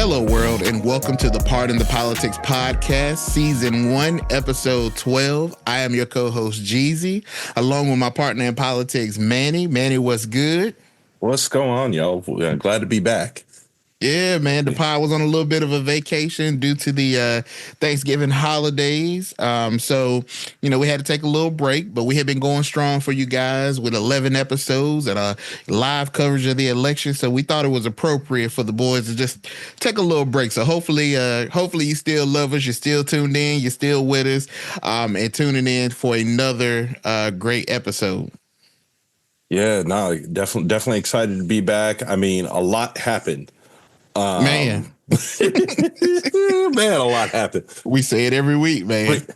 Hello, world, and welcome to the Part in the Politics podcast, season 1, episode 12. I am your co-host, Jeezy, along with my partner in politics, Manny. Manny, what's good? What's going on, y'all? Glad to be back. Yeah, man, the pod was on a little bit of a vacation due to the Thanksgiving holidays. So, we had to take a little break, but we have been going strong for you guys with 11 episodes and a live coverage of the election. So we thought it was appropriate for the boys to just take a little break. So hopefully you still love us. You're still tuned in. You're still with us and tuning in for another great episode. Yeah, no, definitely excited to be back. I mean, a lot happened. Man, a lot happened. We say it every week, man.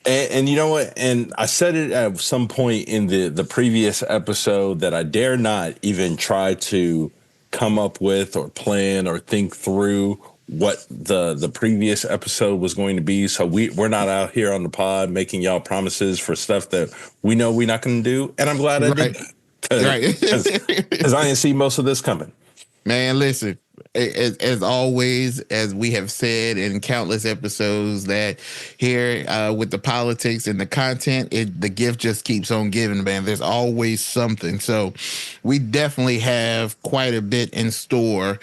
And you know what? And I said it at some point in the previous episode that I dare not even try to come up with or plan or think through what the previous episode was going to be. So we're not out here on the pod making y'all promises for stuff that we know we're not going to do. And I'm glad I did that. Because I didn't see most of this coming. Man, listen. As always, as we have said in countless episodes, that here with the politics and the content, the gift just keeps on giving, man. There's always something. So we definitely have quite a bit in store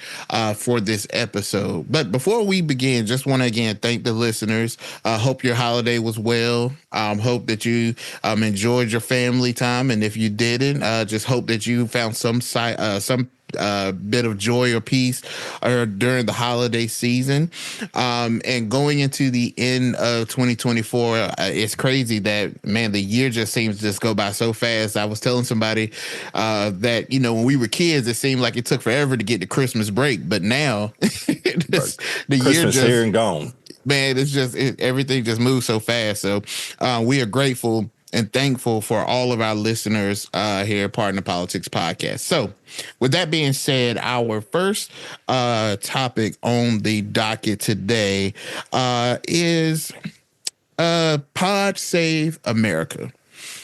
for this episode. But before we begin, just want to again thank the listeners. Hope your holiday was well. Hope that you enjoyed your family time. And if you didn't, just hope that you found some bit of joy or peace during the holiday season. And going into the end of 2024, it's crazy that, man, the year just seems to just go by so fast. I was telling somebody that, when we were kids, it seemed like it took forever to get to Christmas break. But now the year just here and gone. Man, it's just everything just moves so fast. So we are grateful and thankful for all of our listeners here at Part in the Politics podcast. So with that being said, our first topic on the docket today is Pod Save America.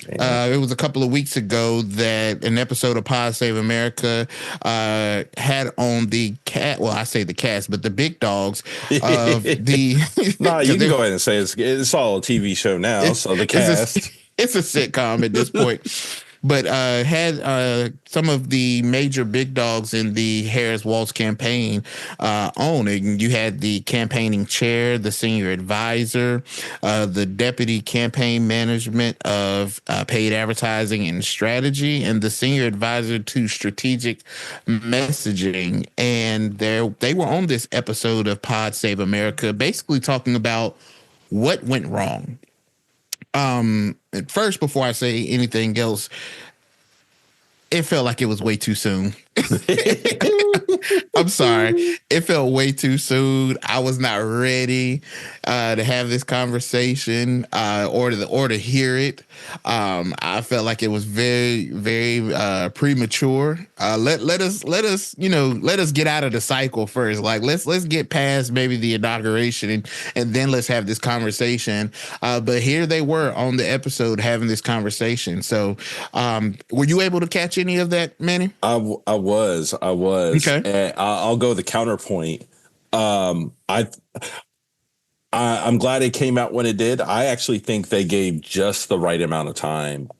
It was a couple of weeks ago that an episode of Pod Save America had on the cast, but the big dogs of the... No, you can go ahead and say it's all a TV show now, so the cast... It's a sitcom at this point. But had some of the major big dogs in the Harris-Walz campaign on it. You had the campaigning chair, the senior advisor, the deputy campaign management of paid advertising and strategy, and the senior advisor to strategic messaging. And they were on this episode of Pod Save America, basically talking about what went wrong. At first, before I say anything else, it felt like it was way too soon. I'm sorry. It felt way too soon. I was not ready to have this conversation or to hear it. I felt like it was very, very premature. Let us get out of the cycle first. Like let's get past maybe the inauguration and then let's have this conversation. But here they were on the episode having this conversation. So were you able to catch any of that, Manny? I was. Okay. And I'll go the counterpoint. I'm glad it came out when it did. I actually think they gave just the right amount of time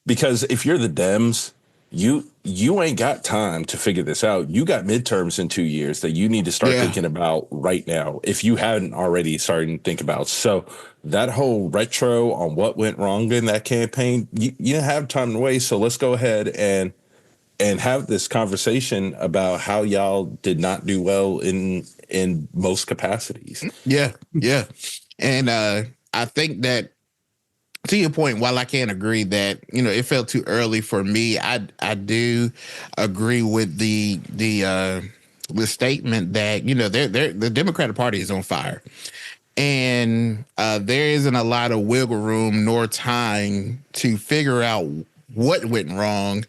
because if you're the Dems, you ain't got time to figure this out. You got midterms in 2 years that you need to start thinking about right now, if you hadn't already started to think about. So that whole retro on what went wrong in that campaign, you didn't have time to waste. So let's go ahead and have this conversation about how y'all did not do well in most capacities. Yeah. And I think that, to your point, while I can't agree that, it felt too early for me, I do agree with the statement that, the Democratic Party is on fire. And there isn't a lot of wiggle room nor time to figure out what went wrong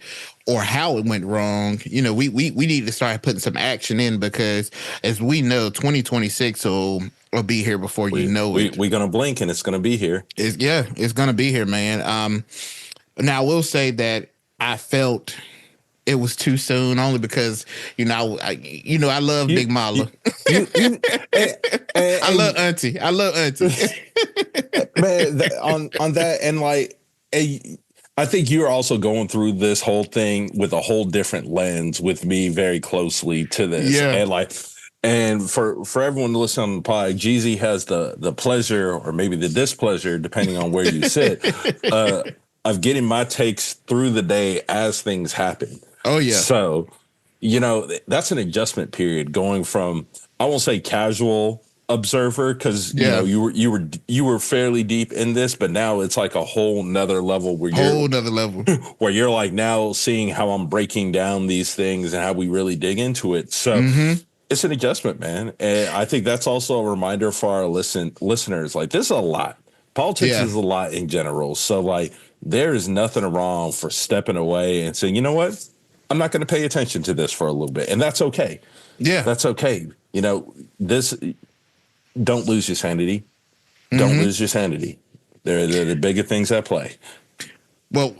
or how it went wrong. We need to start putting some action in because, as we know, 2026 will be here before you know it. We're gonna blink and it's gonna be here. It's gonna be here, man. Now I will say that I felt it was too soon, only because I love You, Big Mala. you, and, I love Auntie. I love Auntie. man, on that, and like, I think you're also going through this whole thing with a whole different lens with me very closely to this, Yeah. and like, and for everyone to listen on the pod, Jeezy has the pleasure or maybe the displeasure, depending on where you sit, of getting my takes through the day as things happen. Oh yeah. So, that's an adjustment period going from, I won't say casual observer, because Yeah. you were fairly deep in this, but now it's like a whole nother level where Whole nother level. where you're like now seeing how I'm breaking down these things and how we really dig into it. So it's an adjustment, man. And I think that's also a reminder for our listeners. Like, this is a lot. Politics Yeah. is a lot in general. So like, there is nothing wrong for stepping away and saying, you know what? I'm not going to pay attention to this for a little bit. And that's okay. Yeah. That's okay. Don't lose your sanity. Don't lose your sanity. There are the bigger things at play. Well,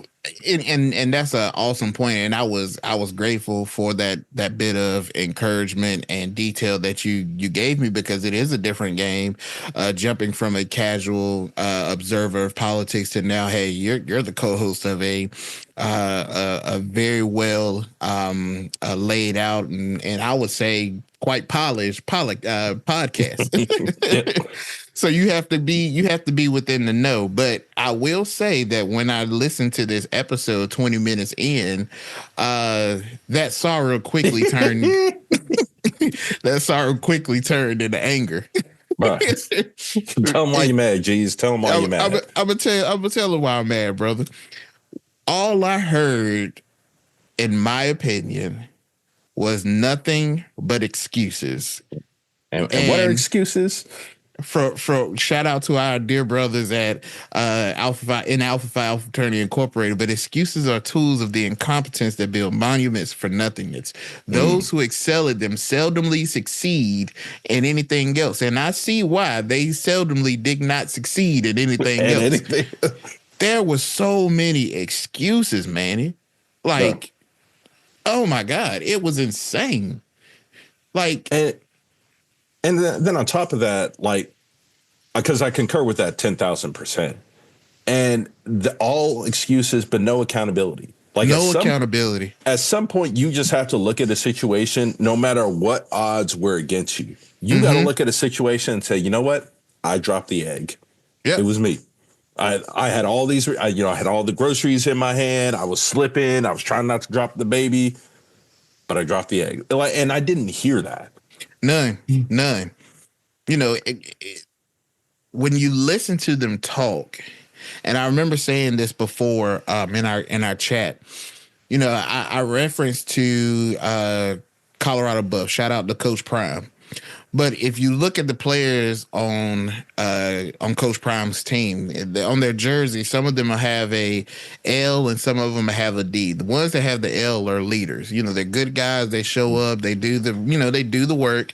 and that's an awesome point, and I was grateful for that bit of encouragement and detail that you gave me, because it is a different game, jumping from a casual observer of politics to now, hey, you're the co-host of a very well laid out and I would say quite polished podcast. So you have to be within the know. But I will say that when I listened to this episode 20 minutes in, that sorrow quickly turned into anger. Right. Tell them why you're mad, G's. Tell them why you're mad. I'm gonna tell them why I'm mad, brother. All I heard, in my opinion, was nothing but excuses. And what are excuses? For shout out to our dear brothers at Alpha Phi Alpha Fraternity Incorporated. But excuses are tools of the incompetence that build monuments for nothingness. Those who excel at them seldomly succeed in anything else, and I see why they seldomly did not succeed at anything else. There were so many excuses, Manny. Like, oh my God, it was insane. Like. And then on top of that, like, because I concur with that 10,000%, and all excuses, but no accountability. Like, no accountability. At some point, you just have to look at a situation, no matter what odds were against you. You got to look at a situation and say, you know what? I dropped the egg. Yep. It was me. I had all these, I had all the groceries in my hand. I was slipping. I was trying not to drop the baby, but I dropped the egg. And I didn't hear that. None. When you listen to them talk, and I remember saying this before in our chat, I referenced to Colorado Buff. Shout out to Coach Prime. But if you look at the players on Coach Prime's team, on their jersey, some of them have a L and some of them have a D. The ones that have the L are leaders. They're good guys. They show up. They do the work.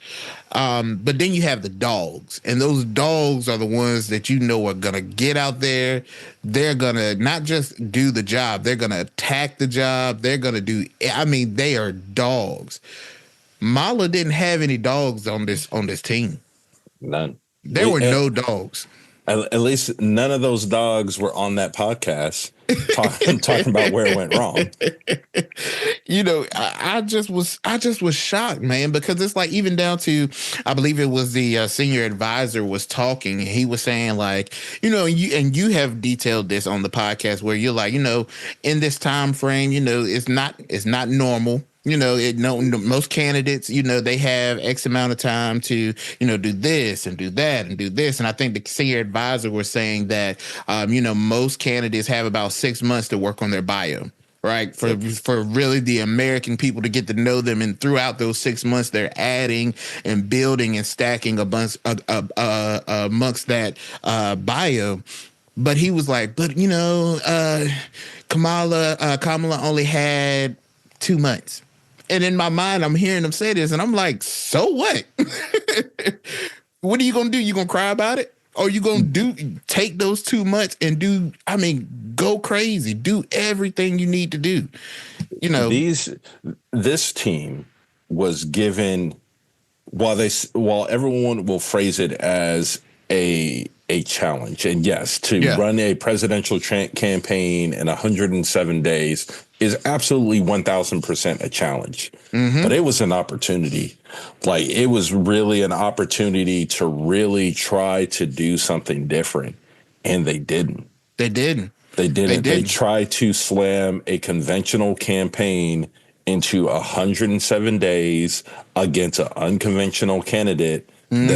But then you have the dogs, and those dogs are the ones that are gonna get out there. They're gonna not just do the job. They're gonna attack the job. They're gonna do. They are dogs. Mala didn't have any dogs on this team. None. There were no dogs. At least none of those dogs were on that podcast talking about where it went wrong. I just was shocked, man, because it's like, even down to, I believe it was the senior advisor was talking. And he was saying, like, you have detailed this on the podcast where you're like, in this time frame, it's not normal. Most candidates, they have X amount of time to, do this and do that and do this. And I think the senior advisor was saying that, most candidates have about 6 months to work on their bio, right? For really the American people to get to know them. And throughout those 6 months, they're adding and building and stacking a bunch amongst that bio. But he was like, Kamala only had 2 months. And in my mind, I'm hearing them say this, and I'm like, so what? What are you going to do? You going to cry about it? Or you going to take those 2 months and go crazy, do everything you need to do? you know, this team was given, while everyone will phrase it as a challenge, and yes, to yeah, run a presidential campaign in 107 days is absolutely 1000% a challenge. mm-hmm. But it was an opportunity. Like, it was really an opportunity to really try to do something different, and they didn't. They didn't. They They didn't. They didn't. tried to slam a conventional campaign into 107 days against an unconventional candidate Mm-hmm.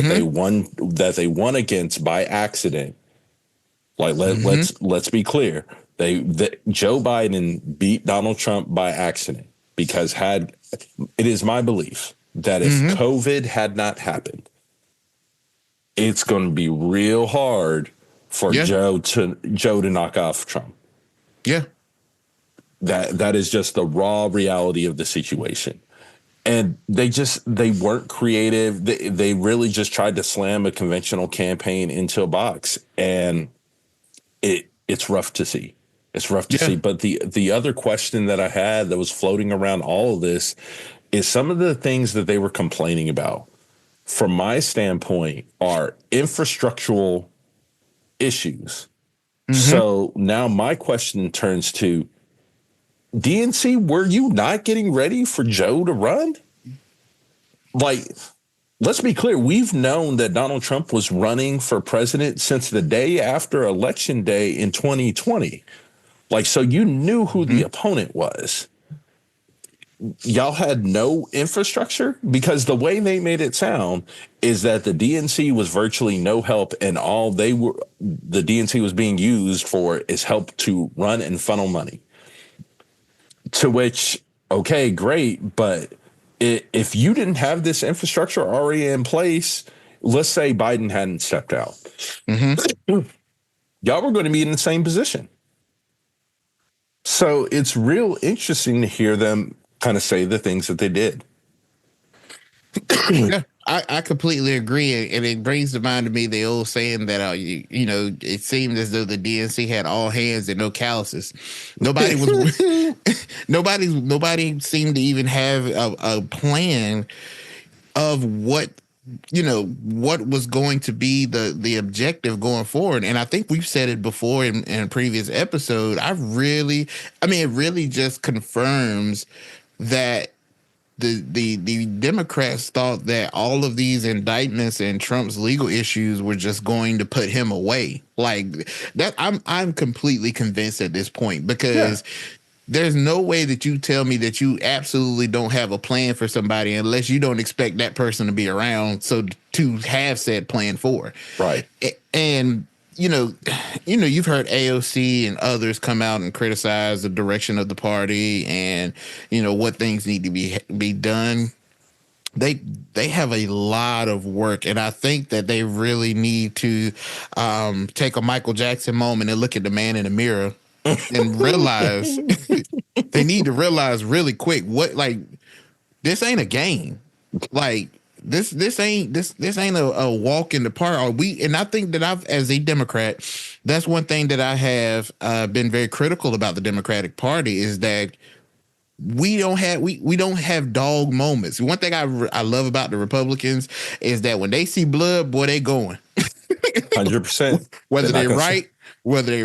that they won against by accident. Like, Mm-hmm. let's be clear. Joe Biden beat Donald Trump by accident, because it is my belief that if Mm-hmm. COVID had not happened, it's going to be real hard for Yeah. Joe to knock off Trump. Yeah. That is just the raw reality of the situation. And they weren't creative. They really just tried to slam a conventional campaign into a box, and it's rough to see. It's rough to Yeah. see. But the other question that I had that was floating around all of this is some of the things that they were complaining about, from my standpoint, are infrastructural issues. Mm-hmm. So now my question turns to, DNC, were you not getting ready for Joe to run? Like, let's be clear. We've known that Donald Trump was running for president since the day after Election Day in 2020. Like, so you knew who the Mm-hmm. opponent was. Y'all had no infrastructure, because the way they made it sound is that the DNC was virtually no help, and the DNC was being used for is help to run and funnel money. To which, okay, great, but if you didn't have this infrastructure already in place, let's say Biden hadn't stepped out, Mm-hmm. y'all were going to be in the same position. So it's real interesting to hear them kind of say the things that they did. Yeah, I completely agree, and it brings to mind to me the old saying that you know, it seemed as though the DNC had all hands and no calluses. Nobody was nobody seemed to even have a plan of what, you know, what was going to be the objective going forward. And I think we've said it before in a previous episode. I mean, it really just confirms that the Democrats thought that all of these indictments and Trump's legal issues were just going to put him away. Like that, I'm completely convinced at this point, Yeah, because there's no way that you tell me that you absolutely don't have a plan for somebody unless you don't expect that person to be around so to have said plan for. right. And you've heard AOC and others come out and criticize the direction of the party and what things need to be done. They have a lot of work, and I think that they really need to take a Michael Jackson moment and look at the man in the mirror and realize they need to realize really quick this ain't a game. Like this ain't a walk in the park. And I think that as a Democrat, that's one thing that I have been very critical about the Democratic Party, is that we don't have dog moments. One thing I love about the Republicans is that when they see blood, boy, they going. 100%. Whether They're they not going to.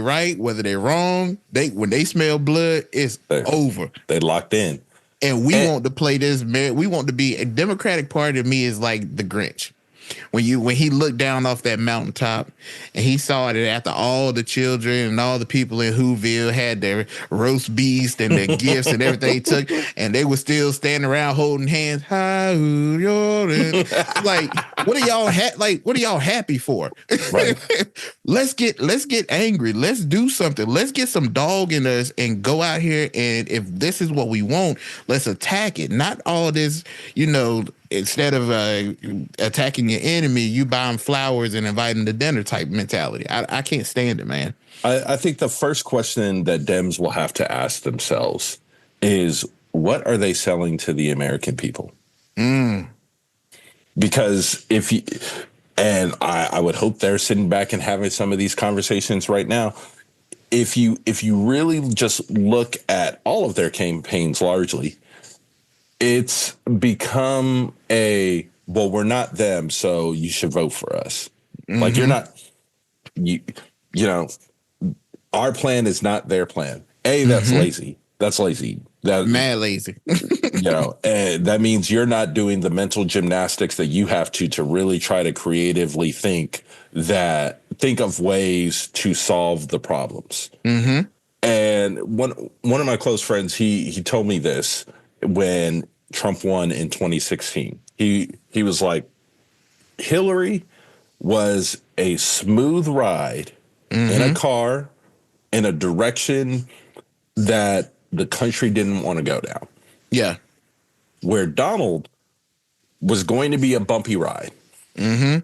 right, whether they wrong, when they smell blood, it's over. They locked in. And we And want to play this. We want to be a Democratic Party. To me, is like the Grinch. When he looked down off that mountaintop and he saw it after all the children and all the people in Whoville had their roast beast and their gifts and everything he took, and they were still standing around holding hands. Like, what are y'all what are y'all happy for? right. Let's get angry. Let's do something. Let's get some dog in us and go out here, and if this is what we want, let's attack it. Not all this, instead of attacking your enemy, you buy them flowers and invite them to dinner type mentality. I can't stand it, man. I think the first question that Dems will have to ask themselves is, what are they selling to the American people? Because I would hope they're sitting back and having some of these conversations right now. if you really just look at all of their campaigns largely, it's become a, well, we're not them, so you should vote for us. Like, you're Mm-hmm. not, you you know, our plan is not their plan. That's Mm-hmm. lazy. That's lazy. That, Mad lazy. and that means you're not doing the mental gymnastics that you have to really try to creatively think of ways to solve the problems. Mm-hmm. And one of my close friends, he told me this when Trump won in 2016. He was like, Hillary was a smooth ride in a Mm-hmm. car in a direction that the country didn't want to go down. Yeah. Where Donald was going to be a bumpy ride. Mm-hmm.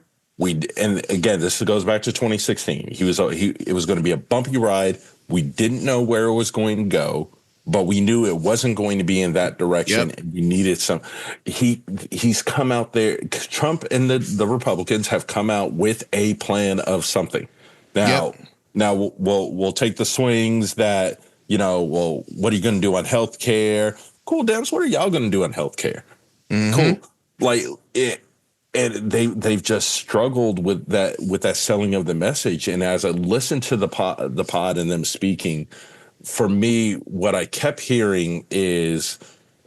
And again, this goes back to 2016. It was going to be a bumpy ride. We didn't know where it was going to go, but we knew it wasn't going to be in that direction. Yep. And we needed some. He's come out there. Trump and the Republicans have come out with a plan of something. Yep. Now we'll take the swings that, well, what are you going to do on health care? Cool, Dems, what are y'all going to do on health care? Mm-hmm. Cool. Like it, and they've just struggled with that selling of the message. And as I listened to the pod and them speaking, for me, what I kept hearing is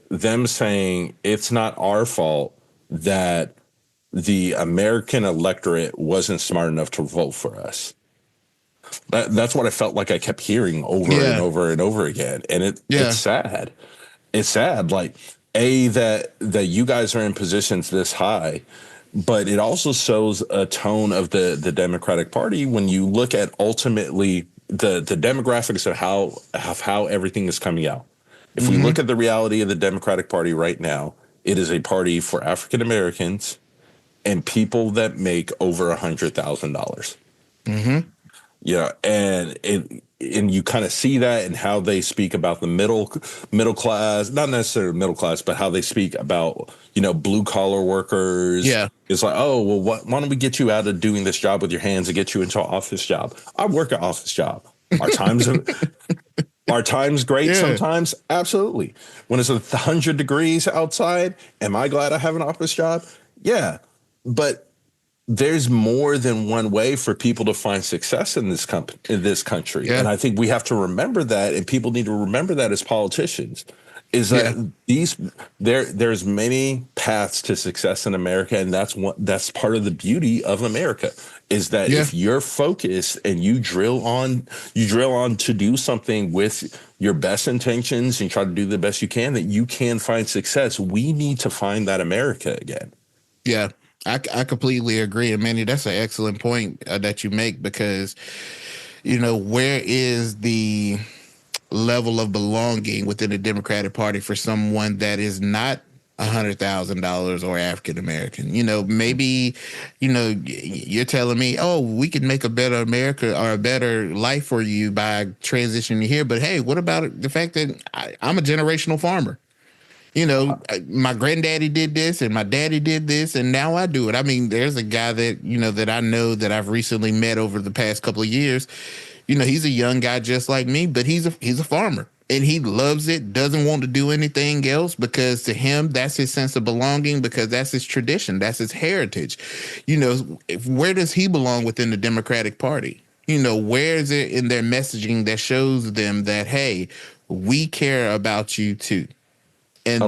them saying it's not our fault that the American electorate wasn't smart enough to vote for us. That's what I felt like I kept hearing over and Yeah. over and over again. And Yeah. it's sad. It's sad. Like, that you guys are in positions this high, but it also shows a tone of the Democratic Party when you look at ultimately the demographics of how everything is coming out. If we Mm-hmm. look at the reality of the Democratic Party right now, it is a party for African Americans and people that make over $100,000. Mm-hmm. Yeah, and you kind of see that in how they speak about the middle class, not necessarily middle class, but how they speak about blue collar workers. Yeah. It's like, oh well, why don't we get you out of doing this job with your hands and get you into an office job? I work an office job. Our times our times great Yeah. sometimes, absolutely. When it's 100 degrees outside, am I glad I have an office job? Yeah, but there's more than one way for people to find success in this country. Yeah. And I think we have to remember that, and people need to remember that as politicians, is Yeah. that there's many paths to success in America, and that's part of the beauty of America, is that Yeah. if you're focused and you drill on to do something with your best intentions and try to do the best you can, that you can find success. We need to find that America again. Yeah. I completely agree. And Manny, that's an excellent point that you make, because, where is the level of belonging within the Democratic Party for someone that is not $100,000 or African American? Maybe, you're telling me, oh, we can make a better America or a better life for you by transitioning here. But hey, what about the fact that I'm a generational farmer? My granddaddy did this and my daddy did this, and now I do it. I mean, there's a guy that, that I know that I've recently met over the past couple of years. He's a young guy just like me, but he's a farmer, and he loves it, doesn't want to do anything else, because to him, that's his sense of belonging, because that's his tradition, that's his heritage. Where does he belong within the Democratic Party? Where is it in their messaging that shows them that, hey, we care about you too? And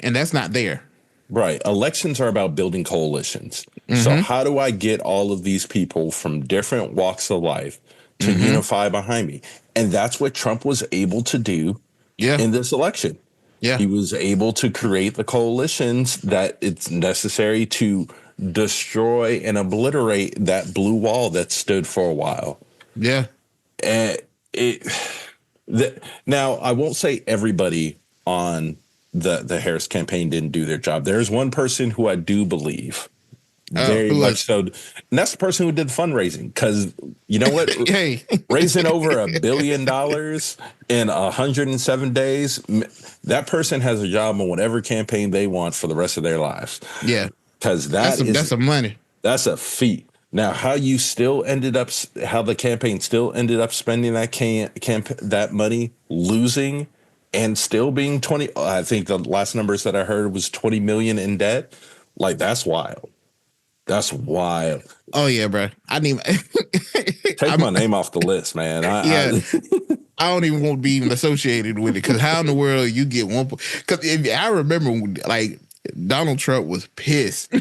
that's not there. Right. Elections are about building coalitions. So Mm-hmm. how do I get all of these people from different walks of life to Mm-hmm. unify behind me? And that's what Trump was able to do Yeah. in this election. Yeah. He was able to create the coalitions that it's necessary to destroy and obliterate that blue wall that stood for a while. Yeah. And now I won't say everybody on the Harris campaign didn't do their job. There's one person who I do believe very Who much was? so, and that's the person who did fundraising. Because you know what, Hey. raising over $1 billion in 107 days, that person has a job on whatever campaign they want for the rest of their lives. Yeah. Because That's some money. that's a feat. Now, how the campaign still ended up spending that money, losing, and still being 20. I think the last numbers that I heard was 20 million in debt. Like, that's wild. That's wild. Oh yeah, bro. I need. Take my name off the list, man. Yeah. I don't even want to be even associated with it because how in the world you get one? Because I remember like Donald Trump was pissed.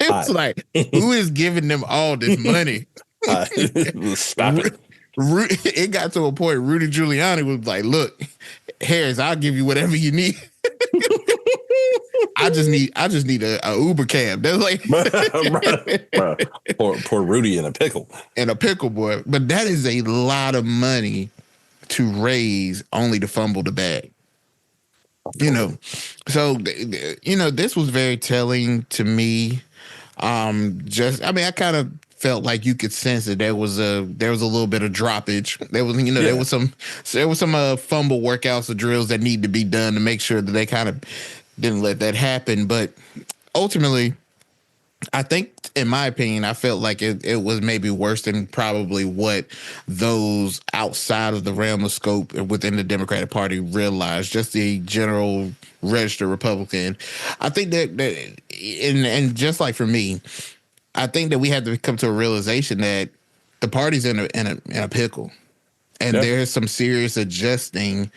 It was like, who is giving them all this money? Stop it. It got to a point. Rudy Giuliani was like, "Look, Harris, I'll give you whatever you need. I just need a Uber cab." That's like, poor Rudy in a pickle. In a pickle, boy. But that is a lot of money to raise only to fumble the bag. You know, so this was very telling to me. I kind of felt like you could sense that there was a little bit of droppage. There was, there was some fumble workouts or drills that need to be done to make sure that they kind of didn't let that happen. But ultimately, I think, in my opinion, I felt like it was maybe worse than probably what those outside of the realm of scope within the Democratic Party realized. Just the general registered Republican. I think that and just like for me, I think that we had to come to a realization that the party's in a pickle, and there's some serious adjusting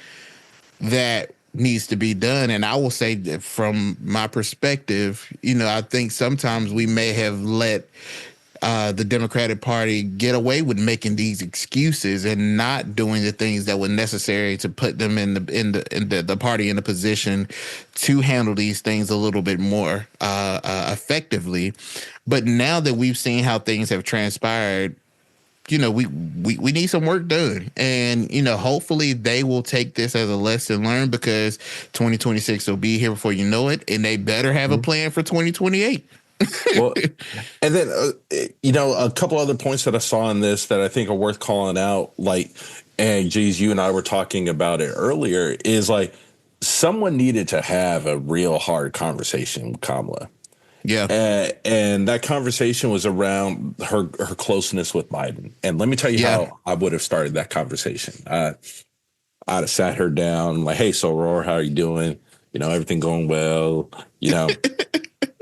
that needs to be done. And I will say that from my perspective, I think sometimes we may have let the Democratic Party get away with making these excuses and not doing the things that were necessary to put them in the party in a position to handle these things a little bit more effectively. But now that we've seen how things have transpired, we need some work done. And, hopefully they will take this as a lesson learned, because 2026 will be here before you know it. And they better have a plan for 2028. Well, and then, a couple other points that I saw in this that I think are worth calling out, and geez, you and I were talking about it earlier, is like someone needed to have a real hard conversation with Kamala. Yeah. And that conversation was around her closeness with Biden. And let me tell you how I would have started that conversation. I'd have sat her down like, "Hey, Soror, how are you doing? Everything going well?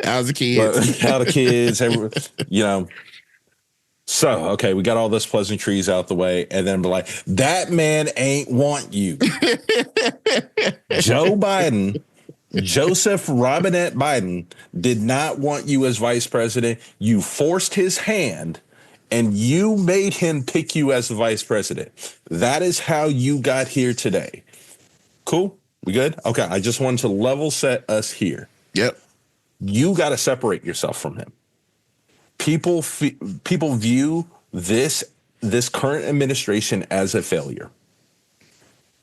How's the kids? How the kids? So, okay, we got all this pleasantries out the way, and then be like, that man ain't want you. Joe Biden, Joseph Robinette Biden, did not want you as vice president. You forced his hand, and you made him pick you as the vice president. That is how you got here today. Cool? We good? Okay, I just wanted to level set us here. Yep. You got to separate yourself from him. People view this current administration as a failure,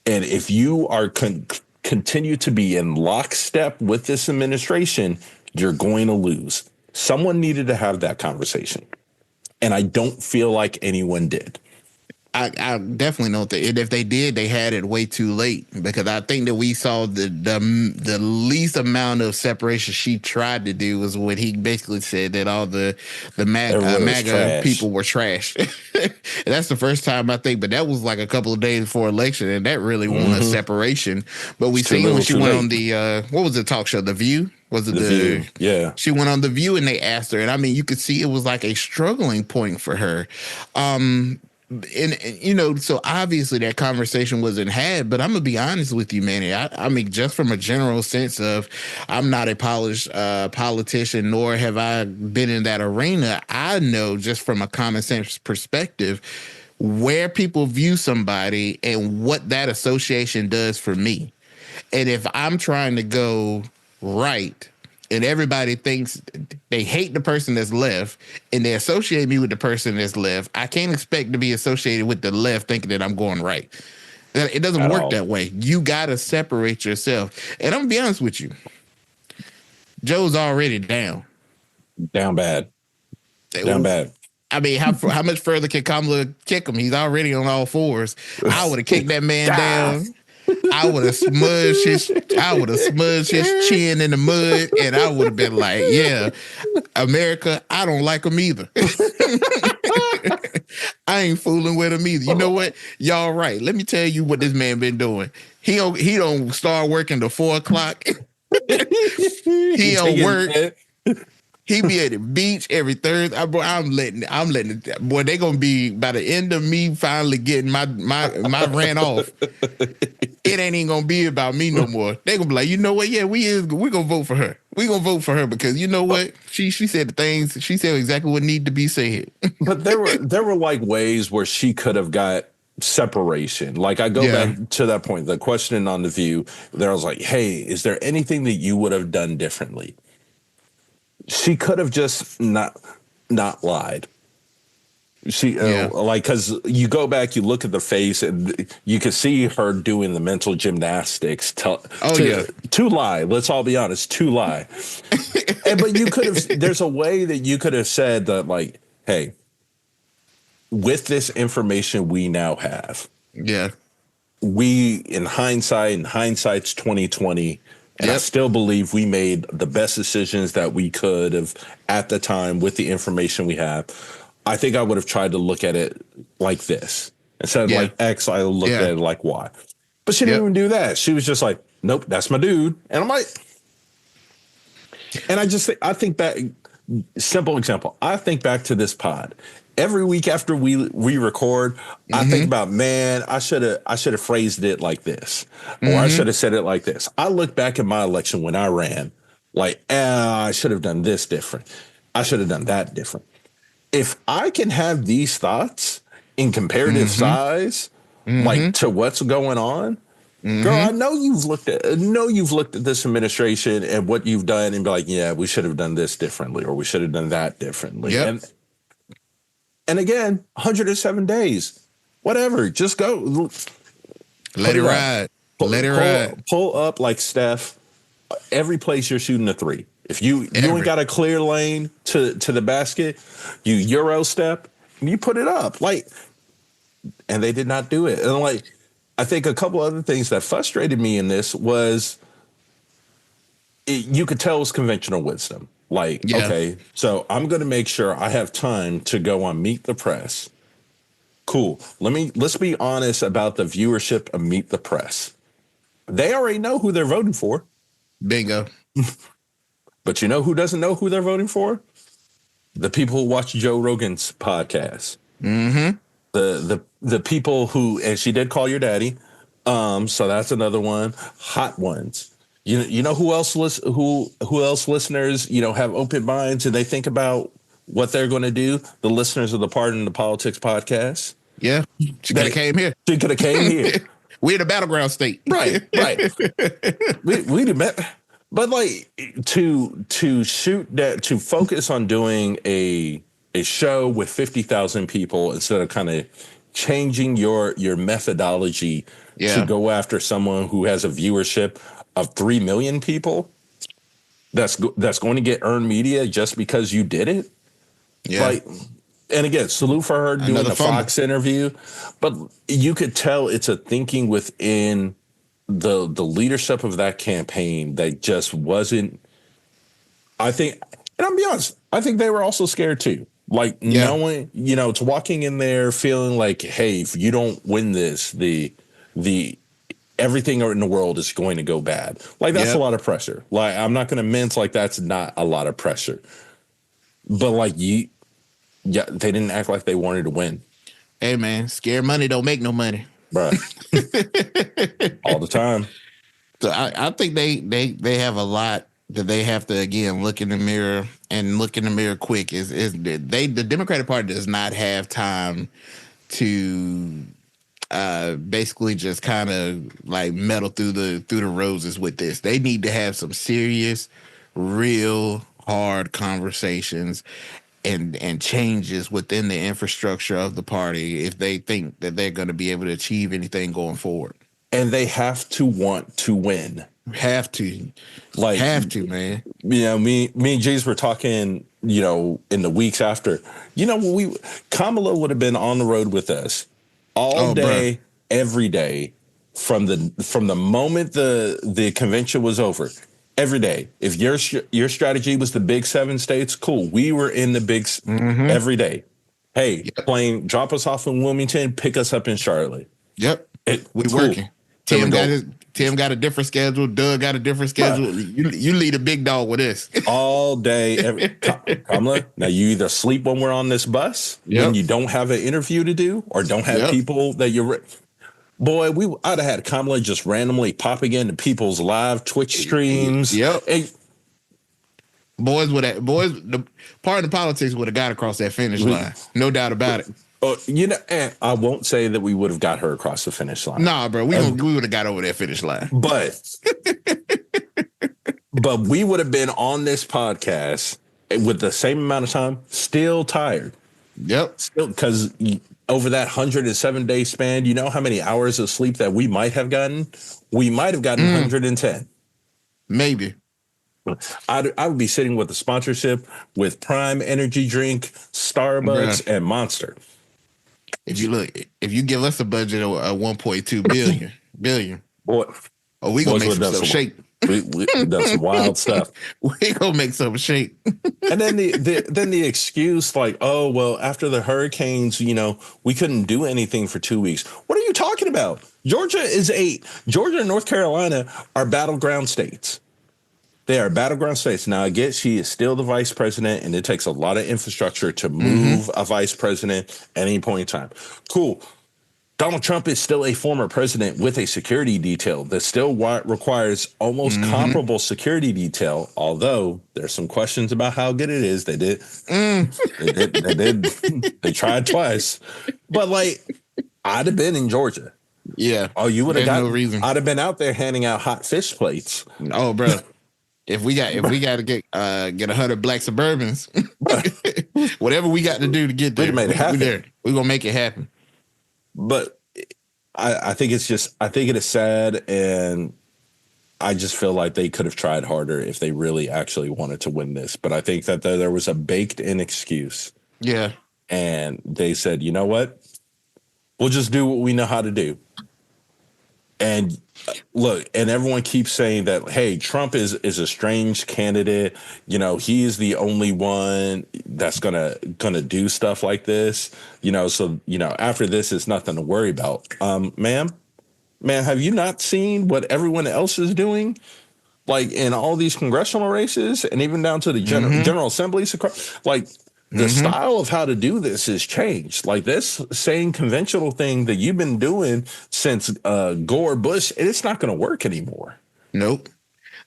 and if you are continue to be in lockstep with this administration, you're going to lose. Someone needed to have that conversation, and I don't feel like anyone did. I definitely know that if they did, they had it way too late, because I think that we saw the least amount of separation she tried to do was when he basically said that all the MAGA people were trash. That's the first time, I think, but that was like a couple of days before election, and that really won a separation. But we seen when she went on the what was the talk show, The View? Was it The View? Yeah. She went on The View and they asked her, and I mean, you could see it was like a struggling point for her. And so obviously that conversation wasn't had, but I'm gonna be honest with you, Manny. I mean, just from a general sense of, I'm not a polished politician, nor have I been in that arena. I know just from a common sense perspective where people view somebody and what that association does for me. And if I'm trying to go right, and everybody thinks they hate the person that's left, and they associate me with the person that's left, I can't expect to be associated with the left thinking that I'm going right. It doesn't work that way. You got to separate yourself. And I'm going to be honest with you. Joe's already down. Down bad. Down bad. I mean, how much further can Kamala kick him? He's already on all fours. I would have kicked that man down. I would have smudged his chin in the mud, and I would have been like, "Yeah, America, I don't like him either. I ain't fooling with him either. You know what? Y'all right. Let me tell you what this man been doing. He don't start working till 4:00. He don't work. He be at the beach every Thursday. I'm letting it. Boy, they gonna be by the end of me finally getting my rant off. It ain't even gonna be about me no more. They gonna be like, you know what? Yeah, we gonna vote for her. We gonna vote for her because you know what? She said the things. She said exactly what needed to be said. But there were like ways where she could have got separation. Like I go back to that point, the question on The View. There I was like, hey, is there anything that you would have done differently? She could have just not lied. She like, because you go back, you look at the face, and you can see her doing the mental gymnastics to lie. Let's all be honest, to lie. But you could have. There's a way that you could have said that, like, hey, with this information we now have, we in hindsight's 2020. And I still believe we made the best decisions that we could have at the time with the information we have. I think I would have tried to look at it like this. Instead of like X, I looked at it like Y. But she didn't even do that. She was just like, nope, that's my dude. And I'm like, and I think back, simple example. I think back to this pod. Every week after we record, I think about, man, I should have phrased it like this, or I should have said it like this. I look back at my election when I ran, like, I should have done this different. I should have done that different. If I can have these thoughts in comparative size, like to what's going on, girl, I know you've looked at this administration and what you've done, and be like, yeah, we should have done this differently, or we should have done that differently. And again, 107 days, whatever, just go. Let it ride. Let it ride. Pull up like Steph. Every place you're shooting a three. If you ain't got a clear lane to the basket, you Euro step and you put it up. Like, and they did not do it. And like, I think a couple other things that frustrated me in this was you could tell it was conventional wisdom. Like, okay, so I'm going to make sure I have time to go on Meet the Press. Cool. Let's be honest about the viewership of Meet the Press. They already know who they're voting for. Bingo. But you know who doesn't know who they're voting for? The people who watch Joe Rogan's podcast. The people who, and she did call your daddy. So that's another one. Hot ones. You know who else listeners, have open minds and they think about what they're going to do? The listeners of the Pardon the Politics podcast. Yeah. She could have came here. We're in a battleground state. Right. we met. But like to shoot that, to focus on doing a show with 50,000 people instead of kind of changing your methodology to go after someone who has a viewership of 3 million people that's going to get earned media just because you did it. Yeah. Like, and again, salute for her doing the Fox interview, but you could tell it's a thinking within the leadership of that campaign that just wasn't, I think, and I'll be honest, I think they were also scared too. Like knowing, it's walking in there feeling like, hey, if you don't win this, the everything in the world is going to go bad. Like that's a lot of pressure. Like I'm not going to mince, like that's not a lot of pressure. But like they didn't act like they wanted to win. Hey man, scared money don't make no money, bro. All the time. So I think they have a lot that they have to again look in the mirror quick. The Democratic Party does not have time to basically just kind of like meddle through the roses with this. They need to have some serious, real hard conversations and changes within the infrastructure of the party if they think that they're going to be able to achieve anything going forward. And they have to want to win. Have to, man. Me and Jays were talking, in the weeks after, Kamala would have been on the road with us all day, every day from the moment the convention was over, every day. If your strategy was the big 7 states, cool. We were in the every day. Hey, Yep. plane, drop us off in Wilmington, pick us up in Charlotte. Yep. We Cool. working. Tim got a different schedule. Doug got a different schedule. You lead a big dog with this. All day. Kamala, now you either sleep when we're on this bus, when you don't have an interview to do, or don't have people that you're... Boy, I'd have had Kamala just randomly popping into people's live Twitch streams. Yep. And the part of the politics would have got across that finish line. No doubt about it. And I won't say that we would have got her across the finish line. Nah, bro, we would have got over that finish line. But we would have been on this podcast with the same amount of time, still tired. Yep. Still, because over that 107-day span, you know how many hours of sleep that we might have gotten? We might have gotten 110. Maybe. I would be sitting with a sponsorship with Prime Energy Drink, Starbucks, and Monster. If you give us a budget of 1.2 billion, boy, we gonna make some shake. We done some wild stuff. We gonna make some shake. And then the excuse like, oh well, after the hurricanes, we couldn't do anything for 2 weeks. What are you talking about? Georgia and North Carolina are battleground states. They are battleground states. Now, I get she is still the vice president, and it takes a lot of infrastructure to move a vice president at any point in time. Cool. Donald Trump is still a former president with a security detail that still requires almost comparable security detail, although there's some questions about how good it is. They tried twice. But, I'd have been in Georgia. Yeah. Oh, you would have got no reason. I'd have been out there handing out hot fish plates. Oh, bro. If we got to get 100 black Suburbans, whatever we got to do to get there, we're gonna make it happen. But I think it is sad, and I just feel like they could have tried harder if they really actually wanted to win this. But I think that there was a baked-in excuse. Yeah, and they said, you know what? We'll just do what we know how to do. And look, and everyone keeps saying that, hey, Trump is a strange candidate. He is the only one that's gonna do stuff like this. So after this, it's nothing to worry about. Ma'am, have you not seen what everyone else is doing? Like in all these congressional races, and even down to the General Assembly, the style of how to do this has changed. Like this same conventional thing that you've been doing since Gore Bush, it's not going to work anymore. Nope.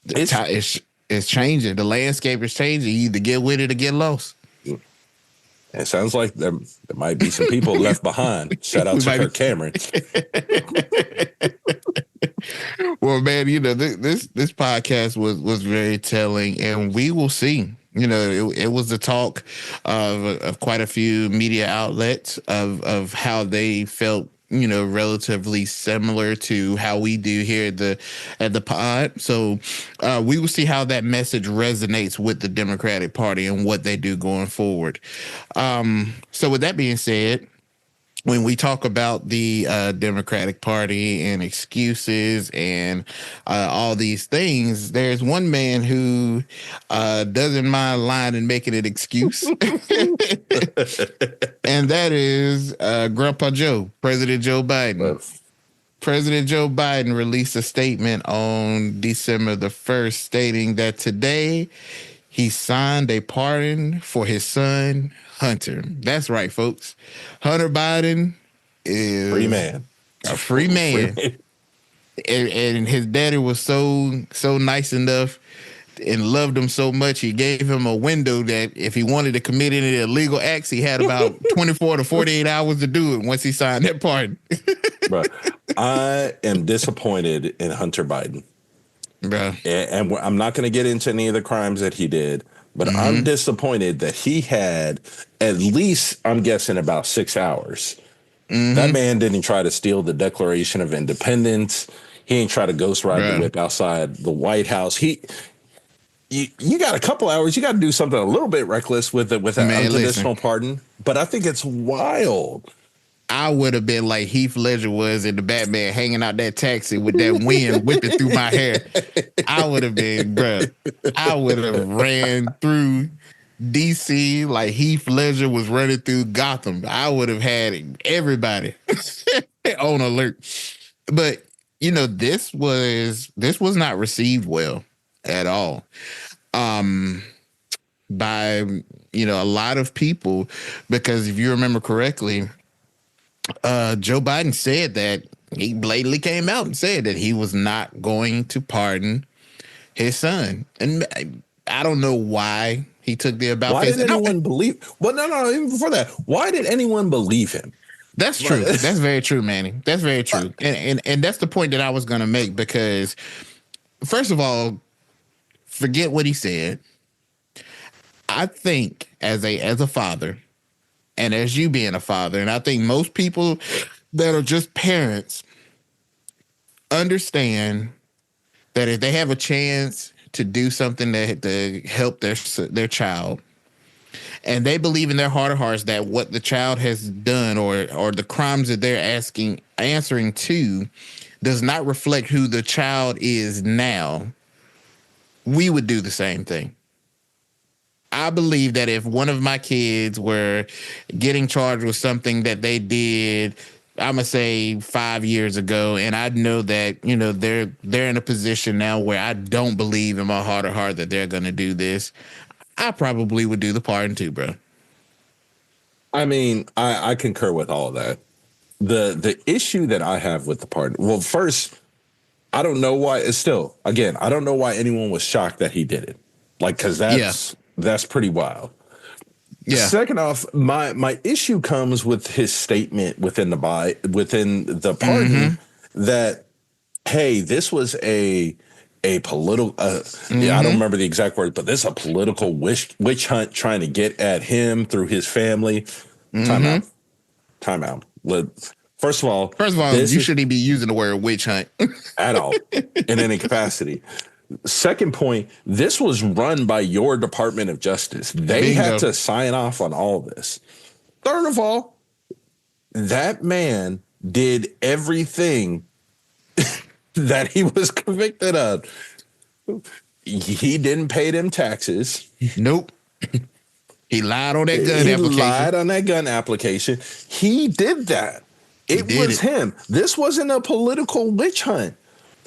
It's changing. The landscape is changing. You either get with it or get lost. It sounds like there might be some people left behind. Shout out to Kirk Cameron. Well, man, this podcast was very telling, and we will see. It was the talk of quite a few media outlets of how they felt, relatively similar to how we do here at the pod. So we will see how that message resonates with the Democratic Party and what they do going forward. So with that being said, when we talk about the Democratic Party and excuses and all these things, there's one man who doesn't mind lying and making an excuse. And that is Grandpa Joe, President Joe Biden. President Joe Biden released a statement on December the 1st stating that today he signed a pardon for his son, Hunter. That's right, folks. Hunter Biden is a free man. And his daddy was so nice enough and loved him so much, he gave him a window that if he wanted to commit any illegal acts, he had about 24 to 48 hours to do it once he signed that pardon. Bro, I am disappointed in Hunter Biden. Bro. And I'm not going to get into any of the crimes that he did, but I'm disappointed that he had at least, I'm guessing, about 6 hours. That man didn't try to steal the Declaration of Independence. He ain't try to ghost ride the whip outside the White House. You got a couple hours. You got to do something a little bit reckless with an unconditional pardon. But I think it's wild I would have been like Heath Ledger was in the Batman, hanging out that taxi with that wind whipping through my hair. I would have been, bruh. I would have ran through DC like Heath Ledger was running through Gotham. I would have had everybody on alert. But this was not received well at all. By a lot of people, because if you remember correctly, Joe Biden said that he blatantly came out and said that he was not going to pardon his son. And I don't know why he took the about Why face. did anyone believe? Well, no, even before that, why did anyone believe him? That's true. That's very true, Manny. That's very true. And that's the point that I was going to make, because first of all, forget what he said. I think as a father, and as you being a father, and I think most people that are just parents understand that if they have a chance to do something to help their child, and they believe in their heart of hearts that what the child has done or the crimes that they're answering to does not reflect who the child is now, we would do the same thing. I believe that if one of my kids were getting charged with something that they did, I'm gonna say 5 years ago, and I know that they're in a position now where I don't believe in my heart of heart that they're gonna do this, I probably would do the pardon too, bro. I mean, I concur with all of that. The issue that I have with the pardon, well, first, I don't know why. It's still, again, I don't know why anyone was shocked that he did it. Like, because that's pretty wild. Yeah. Second off, my issue comes with his statement within the pardon that, hey, this was a political. I don't remember the exact word, but this is a political witch hunt trying to get at him through his family. Time out. First of all, you shouldn't be using the word witch hunt at all in any capacity. Second point, this was run by your Department of Justice. They had to sign off on all this. Third of all, that man did everything that he was convicted of. He didn't pay them taxes. Nope. He lied on that gun application. He lied on that gun application. He did that. It was him. This wasn't a political witch hunt.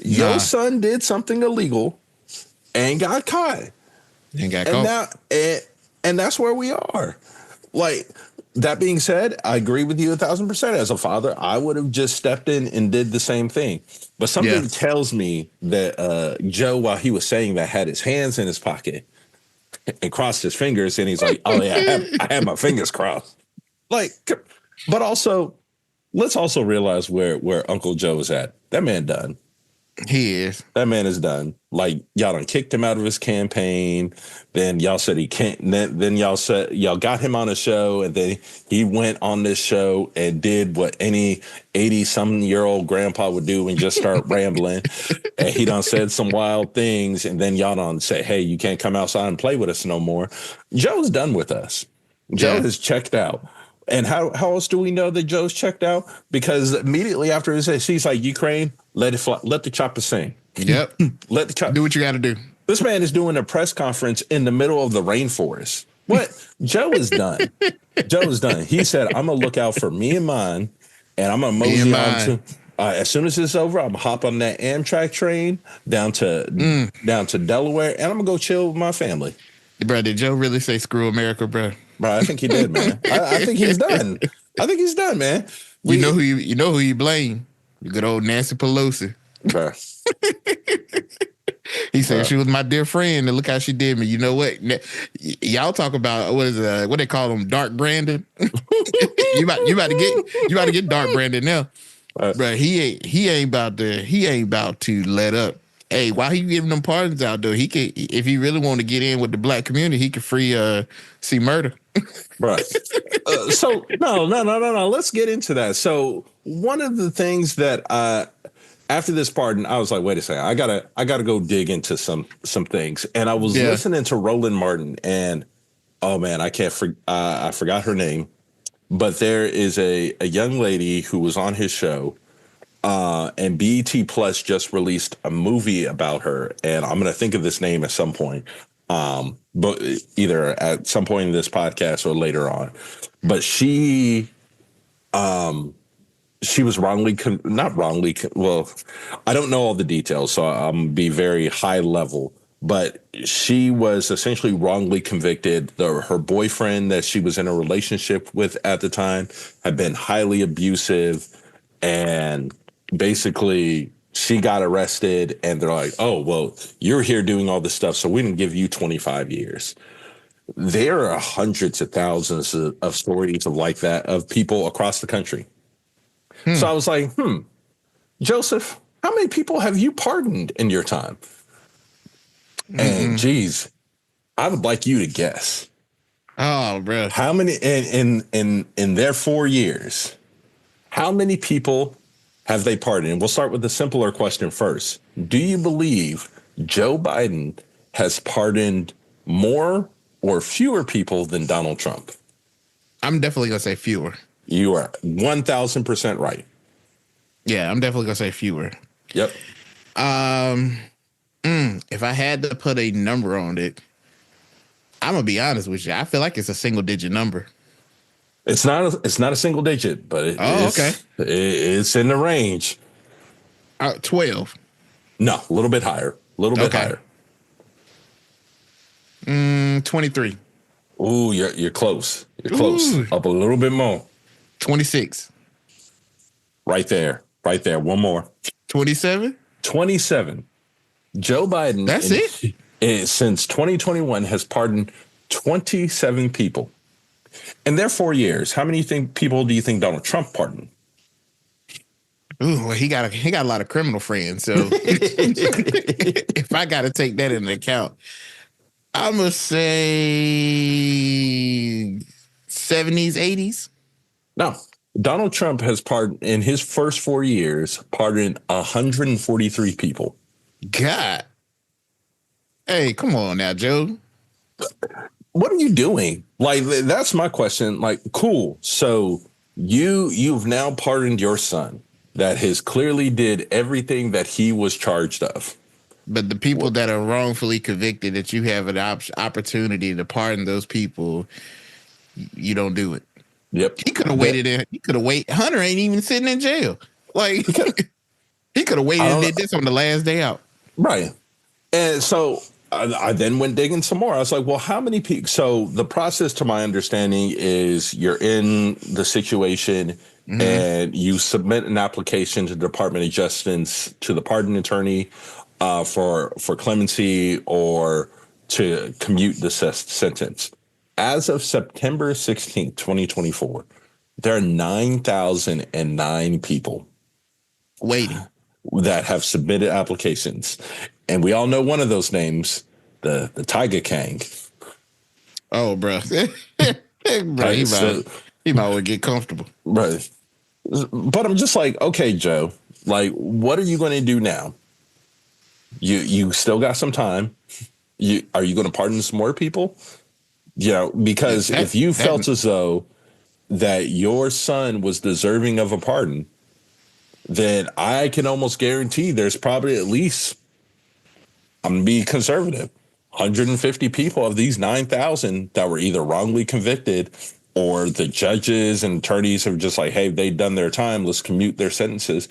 Your son did something illegal and got caught. And that's where we are. Like, that being said, I agree with you 1,000%. As a father, I would have just stepped in and did the same thing. But something tells me that Joe, while he was saying that, had his hands in his pocket and crossed his fingers. And he's like, oh, yeah, I had my fingers crossed. Like, but also, let's also realize where Uncle Joe is at. That man done. He is. That man is done. Like, y'all done kicked him out of his campaign. Then y'all said he can't. Then y'all said y'all got him on a show, and then he went on this show and did what any 80-something-year-old grandpa would do and just start rambling. And he done said some wild things, and then y'all done say, "Hey, you can't come outside and play with us no more." Joe's done with us. Joe has checked out. And how else do we know that Joe's checked out? Because immediately after he's like, Ukraine, let it fly, let the chopper sing. Yep. Let the chopper do what you got to do. This man is doing a press conference in the middle of the rainforest. What? Joe is done. Joe is done. He said, I'm going to look out for me and mine, and I'm going to mosey on to, as soon as it's over, I'm going to hop on that Amtrak train down to Delaware, and I'm going to go chill with my family. Bro, did Joe really say screw America, bro? Bro, I think he did, man. I think he's done. I think he's done, man. You know who you blame? The good old Nancy Pelosi. Bro. He said she was my dear friend, and look how she did me. You know what? Y'all talk about what they call them, dark Brandon. you about to get dark Brandon now, bro. He ain't about to let up. Hey, why he giving them pardons out though? He could, if he really want to get in with the black community, he could free C Murder. Right. So no. Let's get into that. So one of the things that after this pardon, I was like, wait a second, I gotta go dig into some things. And I was listening to Roland Martin, and oh man, I forgot her name. but there is a young lady who was on his show, and BET Plus just released a movie about her, and I'm going to think of this name at some point, but either at some point in this podcast or later on. But she was wrongly, not wrongly, well, I don't know all the details, so I'm going to be very high level, but she was essentially wrongly convicted. Her boyfriend that she was in a relationship with at the time had been highly abusive, and basically she got arrested, and they're like, oh, well, you're here doing all this stuff, so we didn't give you 25 years. There are hundreds of thousands of stories of like that, of people across the country. So I was like, Joseph, how many people have you pardoned in your time? And geez, I would like you to guess. Oh, bro. How many in their 4 years? How many people have they pardoned? And we'll start with the simpler question first. Do you believe Joe Biden has pardoned more or fewer people than Donald Trump? I'm definitely going to say fewer. You are 1,000% right. Yeah, I'm definitely going to say fewer. Yep. If I had to put a number on it, I'm going to be honest with you. I feel like it's a single digit number. It's not a single digit, but it's in the range. 12. No, a little bit higher. A little bit higher. 23. Ooh, you're close. You're close. Ooh. Up a little bit more. 26. Right there. One more. 27. 27. Joe Biden. That's it. Since 2021 has pardoned 27 people. In their 4 years, how many people do you think Donald Trump pardoned? Ooh, well, he got a lot of criminal friends. So if I got to take that into account, I'm gonna say 70s, 80s. No, Donald Trump has pardoned in his first 4 years, pardoned 143 people. God, hey, come on now, Joe. What are you doing? Like, that's my question. Like, cool. So you've now pardoned your son that has clearly did everything that he was charged of. But the people that are wrongfully convicted, that you have an opportunity to pardon those people, you don't do it. Yep. He could have waited. He could have waited. Hunter ain't even sitting in jail. Like, he could have waited and did this on the last day out. Right. And so I then went digging some more. I was like, well, how many people? So the process, to my understanding, is you're in the situation and you submit an application to the Department of Justice, to the pardon attorney, for clemency or to commute the sentence. As of September 16th, 2024, there are 9,009 people waiting that have submitted applications. And we all know one of those names, the Tiger King. Oh, bro. Bro, he might well get comfortable. Right. But I'm just like, okay, Joe, like, what are you going to do now? You still got some time. Are you going to pardon some more people? You know, because if you felt as though that your son was deserving of a pardon, then I can almost guarantee there's probably at least, I'm going to be conservative, 150 people of these 9,000 that were either wrongly convicted or the judges and attorneys have just like, hey, they've done their time, let's commute their sentences.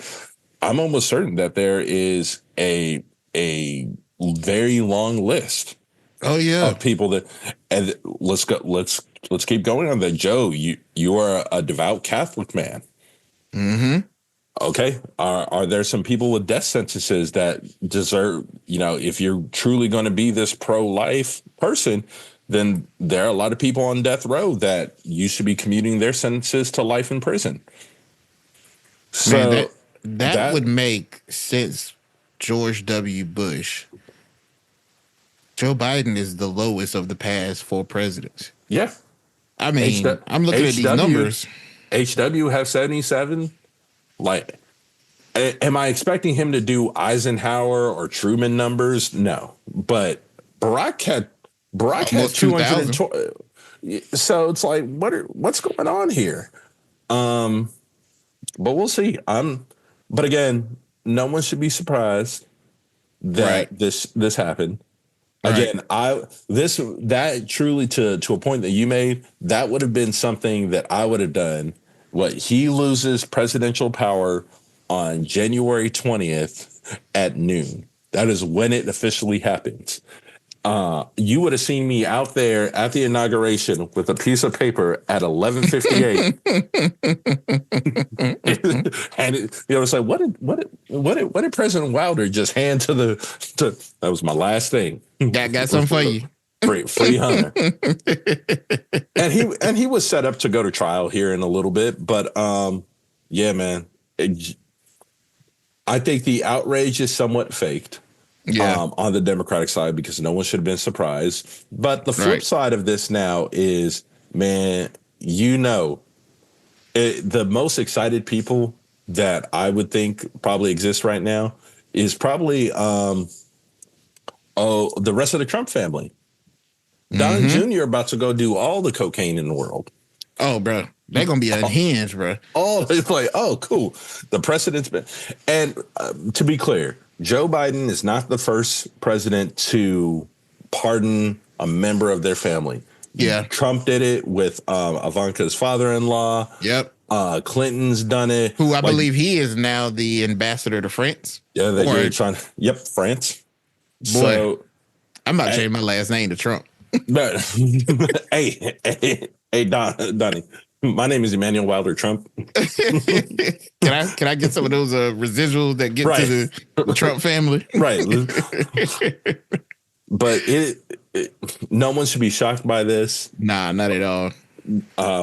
I'm almost certain that there is a very long list. Oh yeah, of people that, and let's keep going on that. Joe, you are a devout Catholic man. Mm-hmm. Okay. Are there some people with death sentences that deserve, you know, if you're truly going to be this pro-life person, then there are a lot of people on death row that you should be commuting their sentences to life in prison. So man, that would make sense. George W. Bush. Joe Biden is the lowest of the past 4 presidents. Yeah. I mean, I'm looking at these numbers. HW have 77. Like, am I expecting him to do Eisenhower or Truman numbers? No. But Barack had 220. So it's like, what's going on here? But we'll see. But again, no one should be surprised that Right. this happened. Right. Again, that truly, to a point that you made, that would have been something that I would have done. What, he loses presidential power on January 20th at noon. That is when it officially happens. You would have seen me out there at the inauguration with a piece of paper at 11:58, and it's like, what did President Wilder just hand to that was my last thing. Got something for you. Free Hunter. and he was set up to go to trial here in a little bit, but yeah, man, I think the outrage is somewhat faked. Yeah. On the Democratic side, because no one should have been surprised. But the flip side of this now is, man, the most excited people that I would think probably exist right now is probably the rest of the Trump family. Don Jr. about to go do all the cocaine in the world. Oh, bro, they're gonna be unhinged, bro. Oh, it's like, oh, cool. The precedent's been, and to be clear, Joe Biden is not the first president to pardon a member of their family. Yeah. Trump did it with Ivanka's father-in-law. Yep. Clinton's done it. Who I believe he is now the ambassador to France. Yeah, they're trying. Yep, France. Boy, so I'm about to change my last name to Trump. But hey, Donnie. My name is Emmanuel Wilder Trump. Can I get some of those residuals that get to the Trump family? Right. But no one should be shocked by this. Nah, not at all.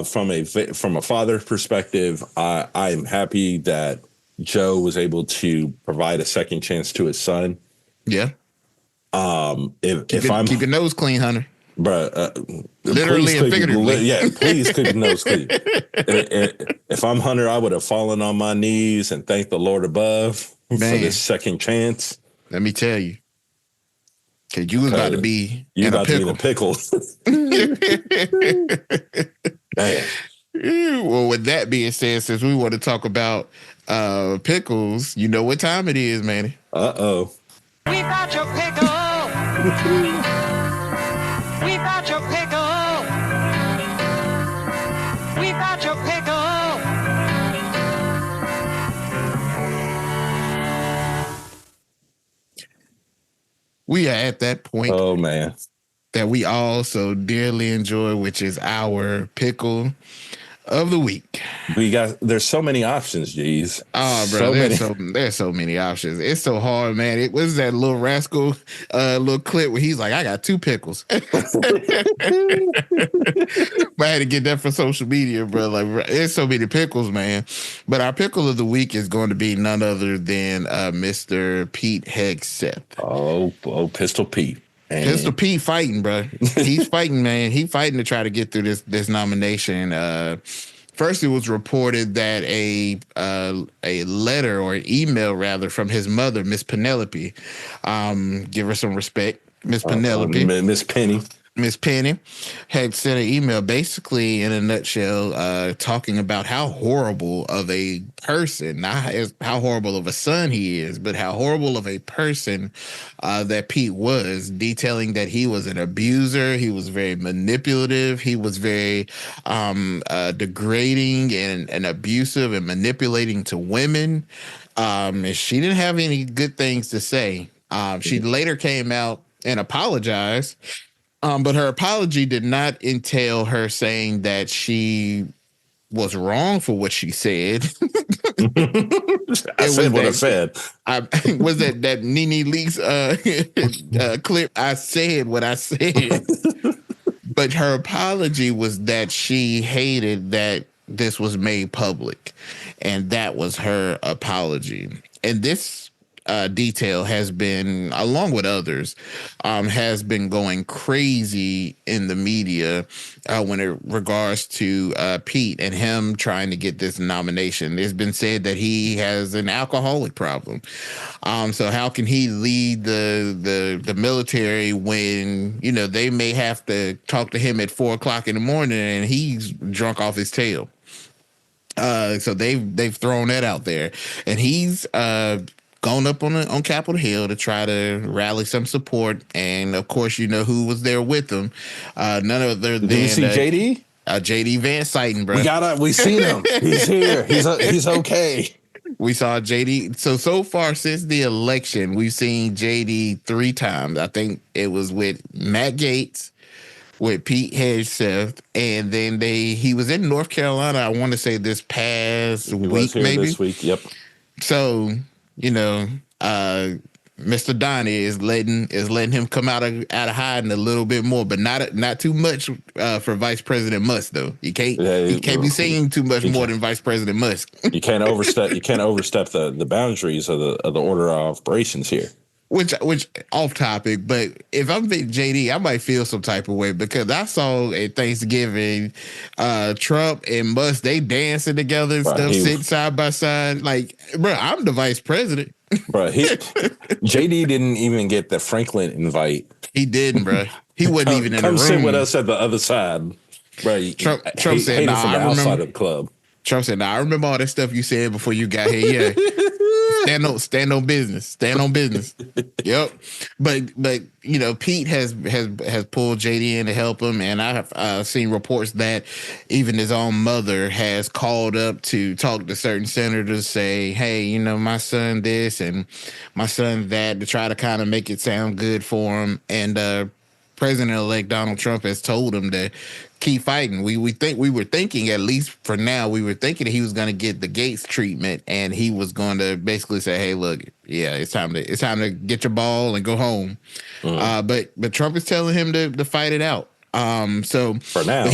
From a father's perspective, I am happy that Joe was able to provide a second chance to his son. Yeah. Keep your nose clean, Hunter. But literally and figuratively. Please keep your nose clean. If I'm Hunter, I would have fallen on my knees and thanked the Lord above for this second chance. Let me tell you, because you was about to be in a pickle. Man. Well, with that being said, since we want to talk about pickles, you know what time it is, Manny. Uh-oh. We got your pickle. We got your pickle. We got your pickle. We are at that point. Oh, man. That we all so dearly enjoy, which is our pickle of the week. There's so many options, geez. Oh, bro, there's so many options. It's so hard, man. It was that little rascal little clip where he's like, I got 2 pickles. But I had to get that for social media, bro. Like, there's so many pickles, man. But our pickle of the week is going to be none other than Mr. Pete Hegseth. Oh, Pistol Pete. Man. Pistol Pete fighting, bro. He's fighting, man. He's fighting to try to get through this nomination. First, it was reported that a letter or an email rather from his mother, Miss Penelope, give her some respect, Miss Penelope, Miss Penny, had sent an email basically in a nutshell talking about how horrible of a person, not how horrible of a son he is, but how horrible of a person that Pete was, detailing that he was an abuser, he was very manipulative, he was very degrading and abusive and manipulating to women. And she didn't have any good things to say. She later came out and apologized. But her apology did not entail her saying that she was wrong for what she said. I said what I said. Was that Nene Leakes clip? I said what I said. But her apology was that she hated that this was made public. And that was her apology. And this detail has been, along with others, has been going crazy in the media when it regards to Pete and him trying to get this nomination. It's been said that he has an alcoholic problem. So how can he lead the military when, you know, they may have to talk to him at 4:00 in the morning and he's drunk off his tail? So they've thrown that out there, and he's gone up on Capitol Hill to try to rally some support. And of course, you know who was there with him? None other than Did you see JD? JD Van Syten, bro. We seen him. He's here. He's okay. We saw JD. So far since the election, we've seen JD 3 times. I think it was with Matt Gaetz, with Pete Hegseth, and then he was in North Carolina, I want to say this past week, maybe. This week, yep. So, you know, Mr. Donnie is letting him come out of hiding a little bit more, but not too much for Vice President Musk though. You can't be saying too much more than Vice President Musk. You can't overstep the boundaries of the order of operations here. Which off topic, but if I'm thinking JD, I might feel some type of way because I saw at Thanksgiving, Trump and Musk, they dancing together and stuff, sitting side by side. Like, bro, I'm the vice president. Bro, JD didn't even get the Franklin invite. He didn't, bro. He wasn't even in the room. Come sit with us at the other side, bro. Trump said, "Nah, from the outside of the club." Trump said, "Nah, I remember all that stuff you said before you got here. Yeah." Stand on business. Yep. But you know, Pete has pulled JD in to help him, and I have seen reports that even his own mother has called up to talk to certain senators, say, hey, you know, my son this and my son that, to try to kind of make it sound good for him. And President-elect Donald Trump has told him to keep fighting. We were thinking, at least for now, we were thinking that he was going to get the Gates treatment, and he was going to basically say, "Hey, look, yeah, it's time to get your ball and go home." But Trump is telling him to fight it out. So for now,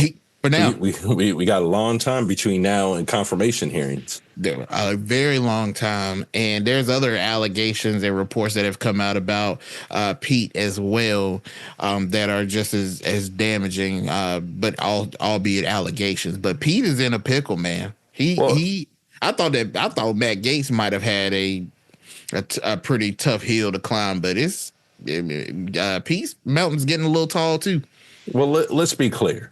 we got a long time between now and confirmation hearings. A very long time, and there's other allegations and reports that have come out about Pete as well that are just as damaging, but albeit allegations. But Pete is in a pickle, man. I thought Matt Gaetz might have had a pretty tough hill to climb, but Pete's mountain's getting a little tall too. Well, let's be clear.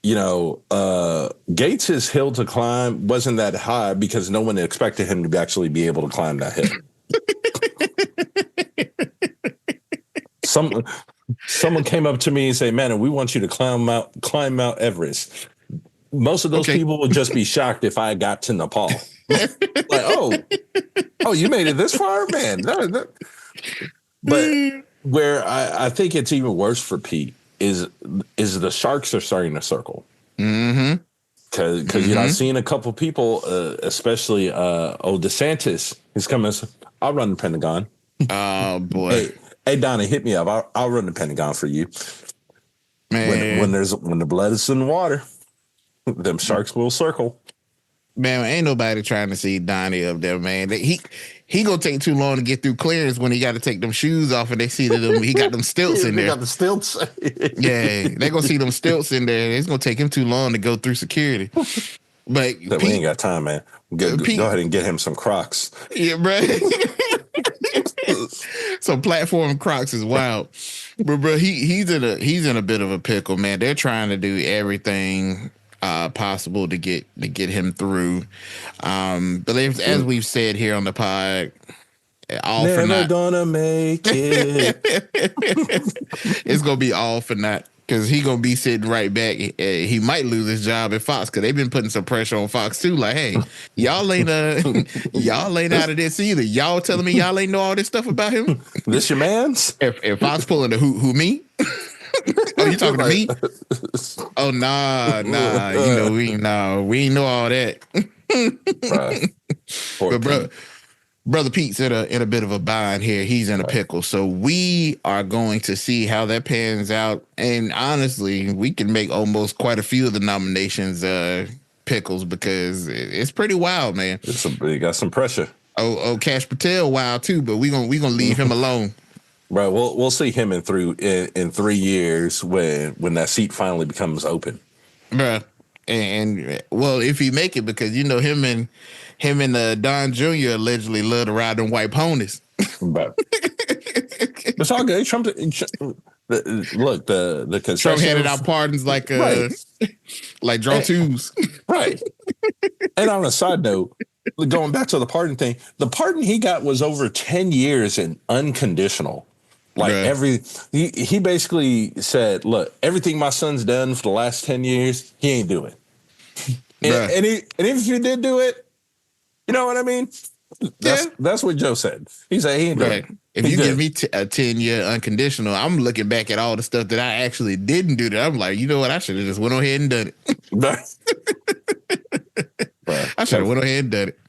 You know, Gates' hill to climb wasn't that high because no one expected him to actually be able to climb that hill. Someone came up to me and said, "Man, we want you to climb Mount Everest." Most of those people would just be shocked if I got to Nepal. Like, oh, you made it this far, man. But where I think it's even worse for Pete is the sharks are starting to circle. Mm-hmm. Because you know, I've seen a couple people, especially DeSantis, he's coming. I'll run the Pentagon. Oh boy! Hey Donnie, hit me up. I'll run the Pentagon for you. Man, when the blood is in the water, them sharks will circle. Man, ain't nobody trying to see Donnie up there, man. He gonna take too long to get through clearance when he got to take them shoes off and they see that he got them stilts in there. He got the stilts. Yeah, they gonna see them stilts in there. It's gonna take him too long to go through security. But we ain't got time, man. Go ahead and get him some Crocs. Yeah, bro. Some platform Crocs is wild. But bro, he's in a bit of a pickle, man. They're trying to do everything possible to get him through. But as we've said here on the pod, all never for naught. Gonna make it. It's gonna be all for naught because he gonna be sitting right back. He might lose his job at Fox because they've been putting some pressure on Fox too. Like, hey, y'all ain't out of this either. Y'all telling me y'all ain't know all this stuff about him. This your man's? If Fox pulling the who me? Oh, you talking to me? Oh, nah. You know, we ain't know all that. But brother Pete's in a bit of a bind here. He's in a pickle. So we are going to see how that pans out. And honestly, we can make almost quite a few of the nominations pickles because it's pretty wild, man. They got some pressure. Cash Patel wild too, but we gonna leave him alone. Right. We'll see him in 3 years when that seat finally becomes open. Bruh. And well, if he make it, because you know him and Don Jr. allegedly love to ride on white ponies. But it's all good. Look, the concessions. Trump handed out pardons like right. like draw twos. Right. And on a side note, going back to the pardon thing, the pardon he got was over 10 years and unconditional. Like he basically said, look, everything my son's done for the last 10 years, he ain't do it. And if you did do it, you know what I mean? That's what Joe said. He said he ain't doing it. If you give me a 10-year unconditional, I'm looking back at all the stuff that I actually didn't do that. I'm like, you know what? I should have just went on ahead and done it. I should have went on ahead and done it.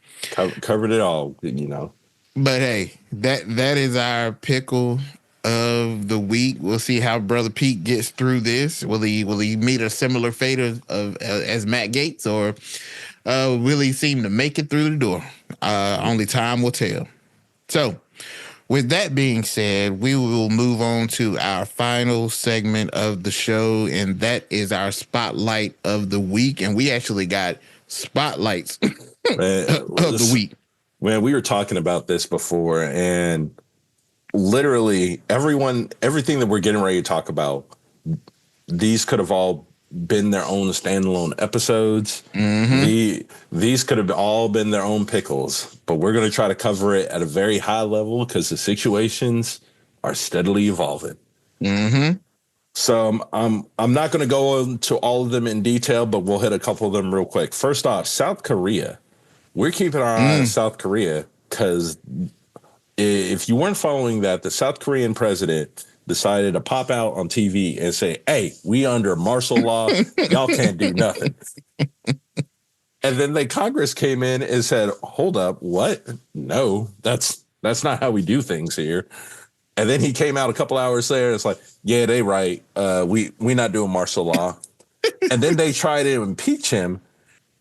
Covered it all, you know. But hey, that is our pickle of the week. We'll see how Brother Pete gets through this. Will he meet a similar fate as Matt Gaetz, or will he seem to make it through the door? Only time will tell. So, with that being said, we will move on to our final segment of the show, and that is our spotlight of the week. And we actually got spotlights of the week. Man, we were talking about this before, and literally everything that we're getting ready to talk about, these could have all been their own standalone episodes. Mm-hmm. These could have all been their own pickles, but we're going to try to cover it at a very high level because the situations are steadily evolving. Mm-hmm. So I'm not going to go into all of them in detail, but we'll hit a couple of them real quick. First off, South Korea. We're keeping our eye on South Korea because if you weren't following that, the South Korean president decided to pop out on TV and say, hey, we under martial law. Y'all can't do nothing. And then the Congress came in and said, hold up, what? No, that's not how we do things here. And then he came out a couple hours later and it's like, yeah, they right. We not doing martial law. And then they tried to impeach him.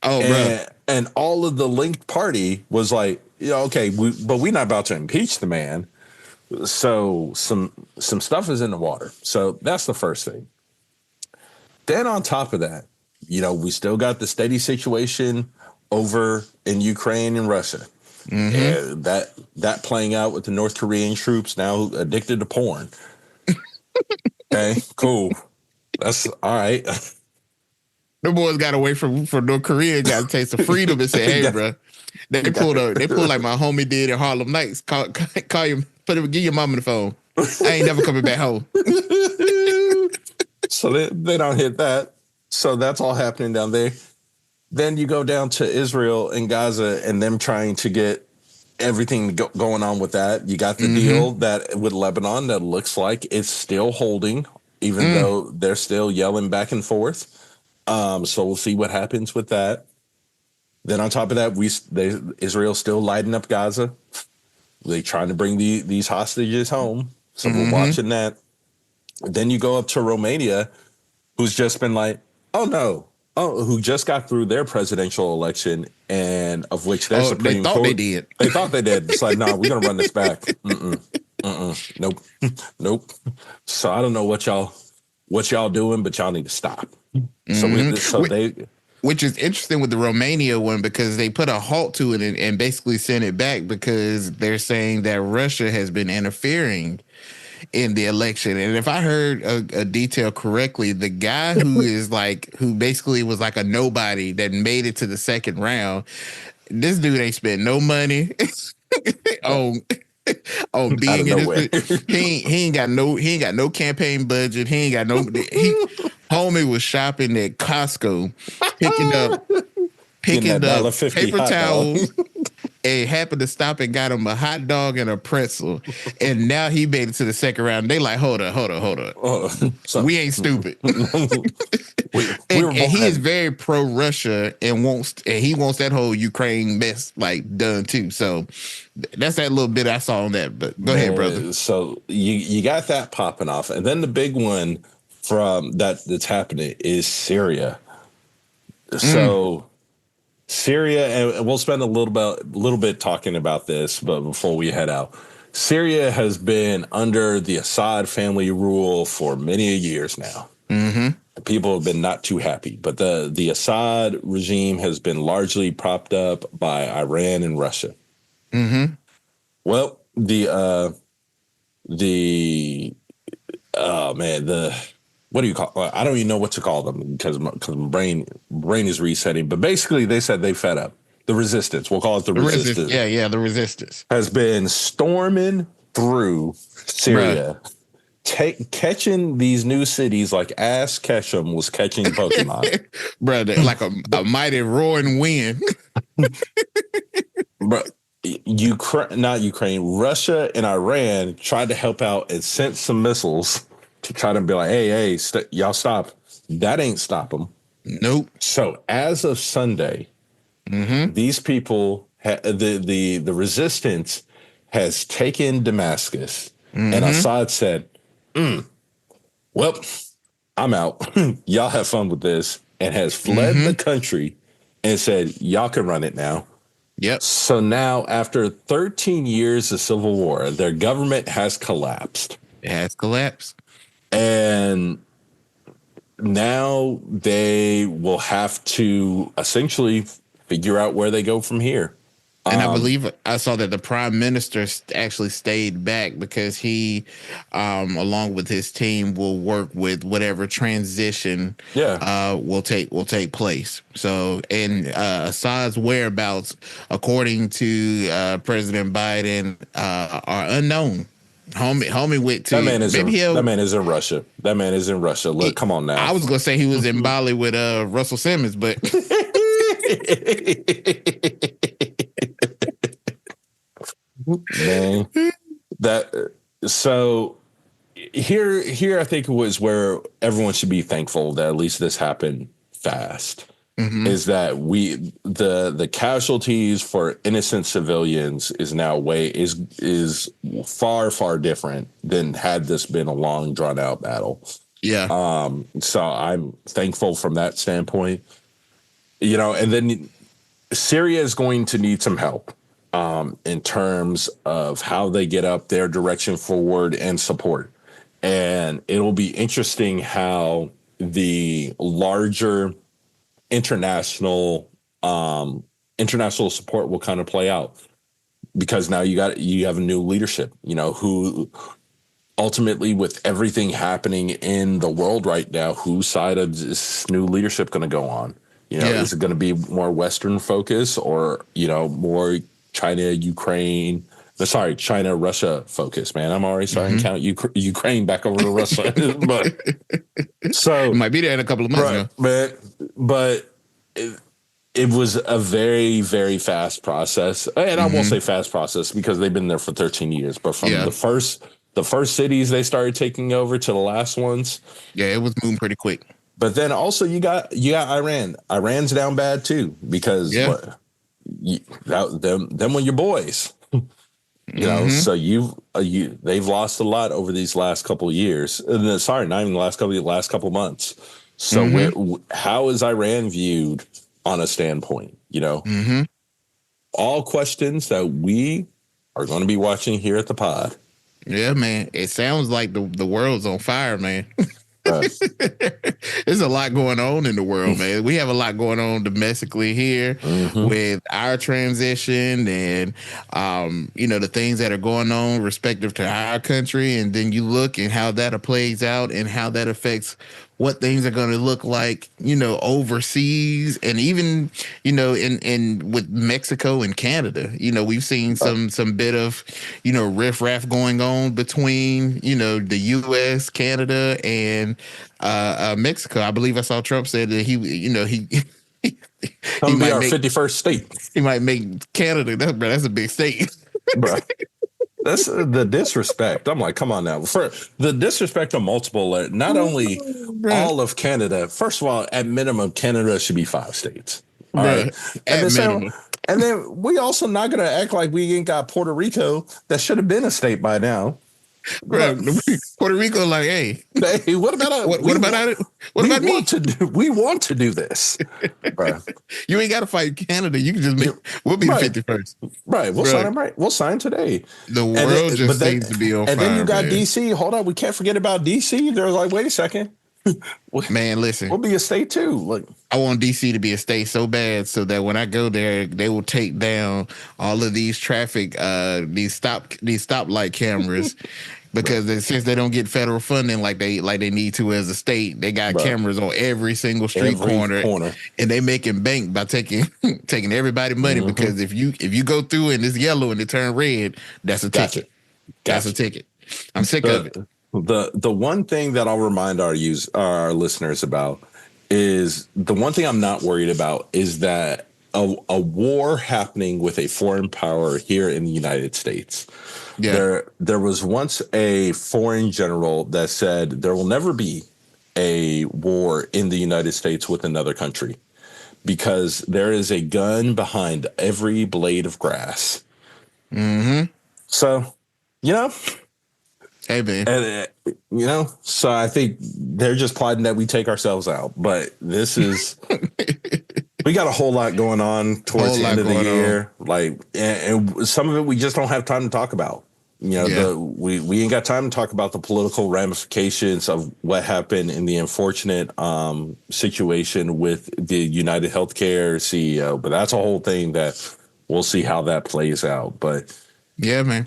And all of the linked party was like, yeah, okay, but we're not about to impeach the man. So some stuff is in the water. So that's the first thing. Then on top of that, you know, we still got the steady situation over in Ukraine and Russia. Mm-hmm. And that playing out with the North Korean troops now addicted to porn. Okay, cool. That's all right. The boys got away from North Korea, got a taste of freedom, and said, "Hey, bro." They pulled like my homie did in Harlem Nights. Call you, give your mom the phone. I ain't never coming back home. So they don't hit that. So that's all happening down there. Then you go down to Israel and Gaza and them trying to get everything going on with that. You got the deal that with Lebanon that looks like it's still holding, even though they're still yelling back and forth. So we'll see what happens with that. Then on top of that, Israel's still lighting up Gaza. They trying to bring these hostages home. So we're watching that. Then you go up to Romania, who's just been like, who just got through their presidential election, and of which their Supreme Court. They thought they did. It's like, no, we're gonna run this back. Nope. So I don't know what y'all doing, but y'all need to stop. Which is interesting with the Romania one, because they put a halt to it and basically sent it back because they're saying that Russia has been interfering in the election. And if I heard a detail correctly, the guy who basically was like a nobody that made it to the second round, this dude ain't spent no money on being in this. He ain't got no campaign budget. Homie was shopping at Costco, picking up paper towels, and happened to stop and got him a hot dog and a pretzel. And now he made it to the second round. They like, hold on. We ain't stupid. And he is very pro Russia and he wants that whole Ukraine mess like done too. So that's that little bit I saw on that. But go ahead, brother. So you got that popping off, and then the big one from that's happening is Syria. So Syria, and we'll spend a little bit talking about this, but before we head out, Syria has been under the Assad family rule for many years now. Mm-hmm. People have been not too happy, but the Assad regime has been largely propped up by Iran and Russia. Mm-hmm. Well, the oh man, what do you call? I don't even know what to call them because my brain is resetting. But basically, they said they fed up. The resistance, we'll call it the resistance. Yeah, the resistance has been storming through Syria, catching these new cities like Ash Ketchum was catching Pokemon. Brother, like a mighty roaring wind. Bro, not Ukraine, Russia and Iran tried to help out and sent some missiles to try to be like, hey, y'all stop. That ain't stop them. Nope. So as of Sunday, these people, the resistance has taken Damascus, and Assad said, well, I'm out. Y'all have fun with this, and has fled the country and said, y'all can run it now. Yep. So now, after 13 years of civil war, their government has collapsed. It has collapsed. And now they will have to essentially figure out where they go from here. And I believe I saw that the prime minister actually stayed back because he, along with his team, will work with whatever transition will take place. So, and Assad's whereabouts, according to President Biden, are unknown. Homie went to that man is in Russia. That man is in Russia. Look, come on now. I was gonna say he was in Bali with Russell Simmons, but man, so here I think was where everyone should be thankful that at least this happened fast. Is that the casualties for innocent civilians is now is far different than had this been a long drawn out battle. Yeah. So I'm thankful from that standpoint. And then Syria is going to need some help in terms of how they get up their direction forward and support. And it'll be interesting how the larger international support will kind of play out, because now you have a new leadership, who ultimately, with everything happening in the world right now, whose side of this new leadership going to go on? Is it going to be more Western focus or, more China, Russia focus, man. I'm already starting to count Ukraine back over to Russia. But so it might be there in a couple of months. Right, but it was a very, very fast process. And I won't say fast process because they've been there for 13 years. But from the first cities they started taking over to the last ones. Yeah, it was moving pretty quick. But then also you got Iran. Iran's down bad too because them were your boys. So they've lost a lot over these last couple of years. Sorry, not even the last couple of months. So how is Iran viewed on a standpoint? All questions that we are going to be watching here at the pod. Yeah, man. It sounds like the world's on fire, man. There's a lot going on in the world, man. We have a lot going on domestically here with our transition and, the things that are going on respective to our country. And then you look at how that plays out and how that affects what things are going to look like, overseas and even, in with Mexico and Canada. We've seen some bit of, riffraff going on between, the U.S., Canada, and Mexico. I believe I saw Trump said that he might be our 51st state. He might make Canada. That's a big state. Bro. That's the disrespect. I'm like, come on now. For the disrespect on multiple, not only all of Canada. First of all, at minimum, Canada should be 5 states. All right. And then we also not going to act like we ain't got Puerto Rico that should have been a state by now. Bro, Puerto Rico, like, hey, Hey, what about what about it? What about me? We want to do this, bro. You ain't got to fight Canada. You can just make. We'll be the Right. 51st. Right. We'll Bro, sign them. Right. We'll sign today. the And world then, just seems to be on fire. and then you got man. DC. Hold on, we can't forget about DC. They're like, wait a second, Man, listen. we'll be a state too. Like, I want DC to be a state so bad so that when I go there, they will take down all of these traffic, these stoplight cameras, because since they don't get federal funding like they need to as a state, they got Bro. cameras on every single street Every corner, and they making bank by taking everybody money. Because if you go through and it's yellow and it turn red, that's a Gotcha. ticket. That's a ticket. I'm sick of it. The one thing that I'll remind our listeners about is the one thing I'm not worried about is that a war happening with a foreign power here in the United States. Yeah. There was once a foreign general that said there will never be a war in the United States with another country because there is a gun behind every blade of grass. So, Hey, man. and so I think they're just plotting that we take ourselves out. But this is we got a whole lot going on towards the end of the year. Like, and some of it we just don't have time to talk about. We ain't got time to talk about the political ramifications of what happened in the unfortunate situation with the United Healthcare CEO. But that's a whole thing that we'll see how that plays out. But yeah, man.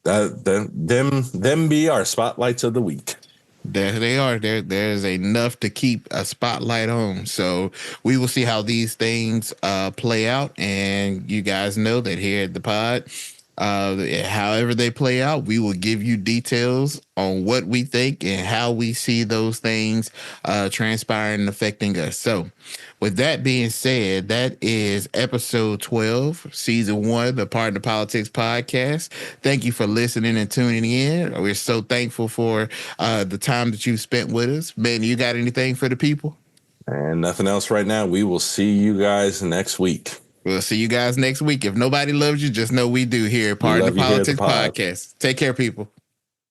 Them be our spotlights of the week. There they are. There's enough to keep a spotlight on. So we will see how these things play out. And you guys know that here at the pod, however they play out, we will give you details on what we think and how we see those things transpiring and affecting us. So with that being said, that is episode 12, season 1, the Partner Politics podcast. Thank you for listening and tuning in. We're so thankful for the time that you've spent with us. Man, you got anything for the people? And nothing else right now. We will see you guys next week. We'll see you guys next week. If nobody loves you, just know we do here at Partner Politics podcast. Take care, people.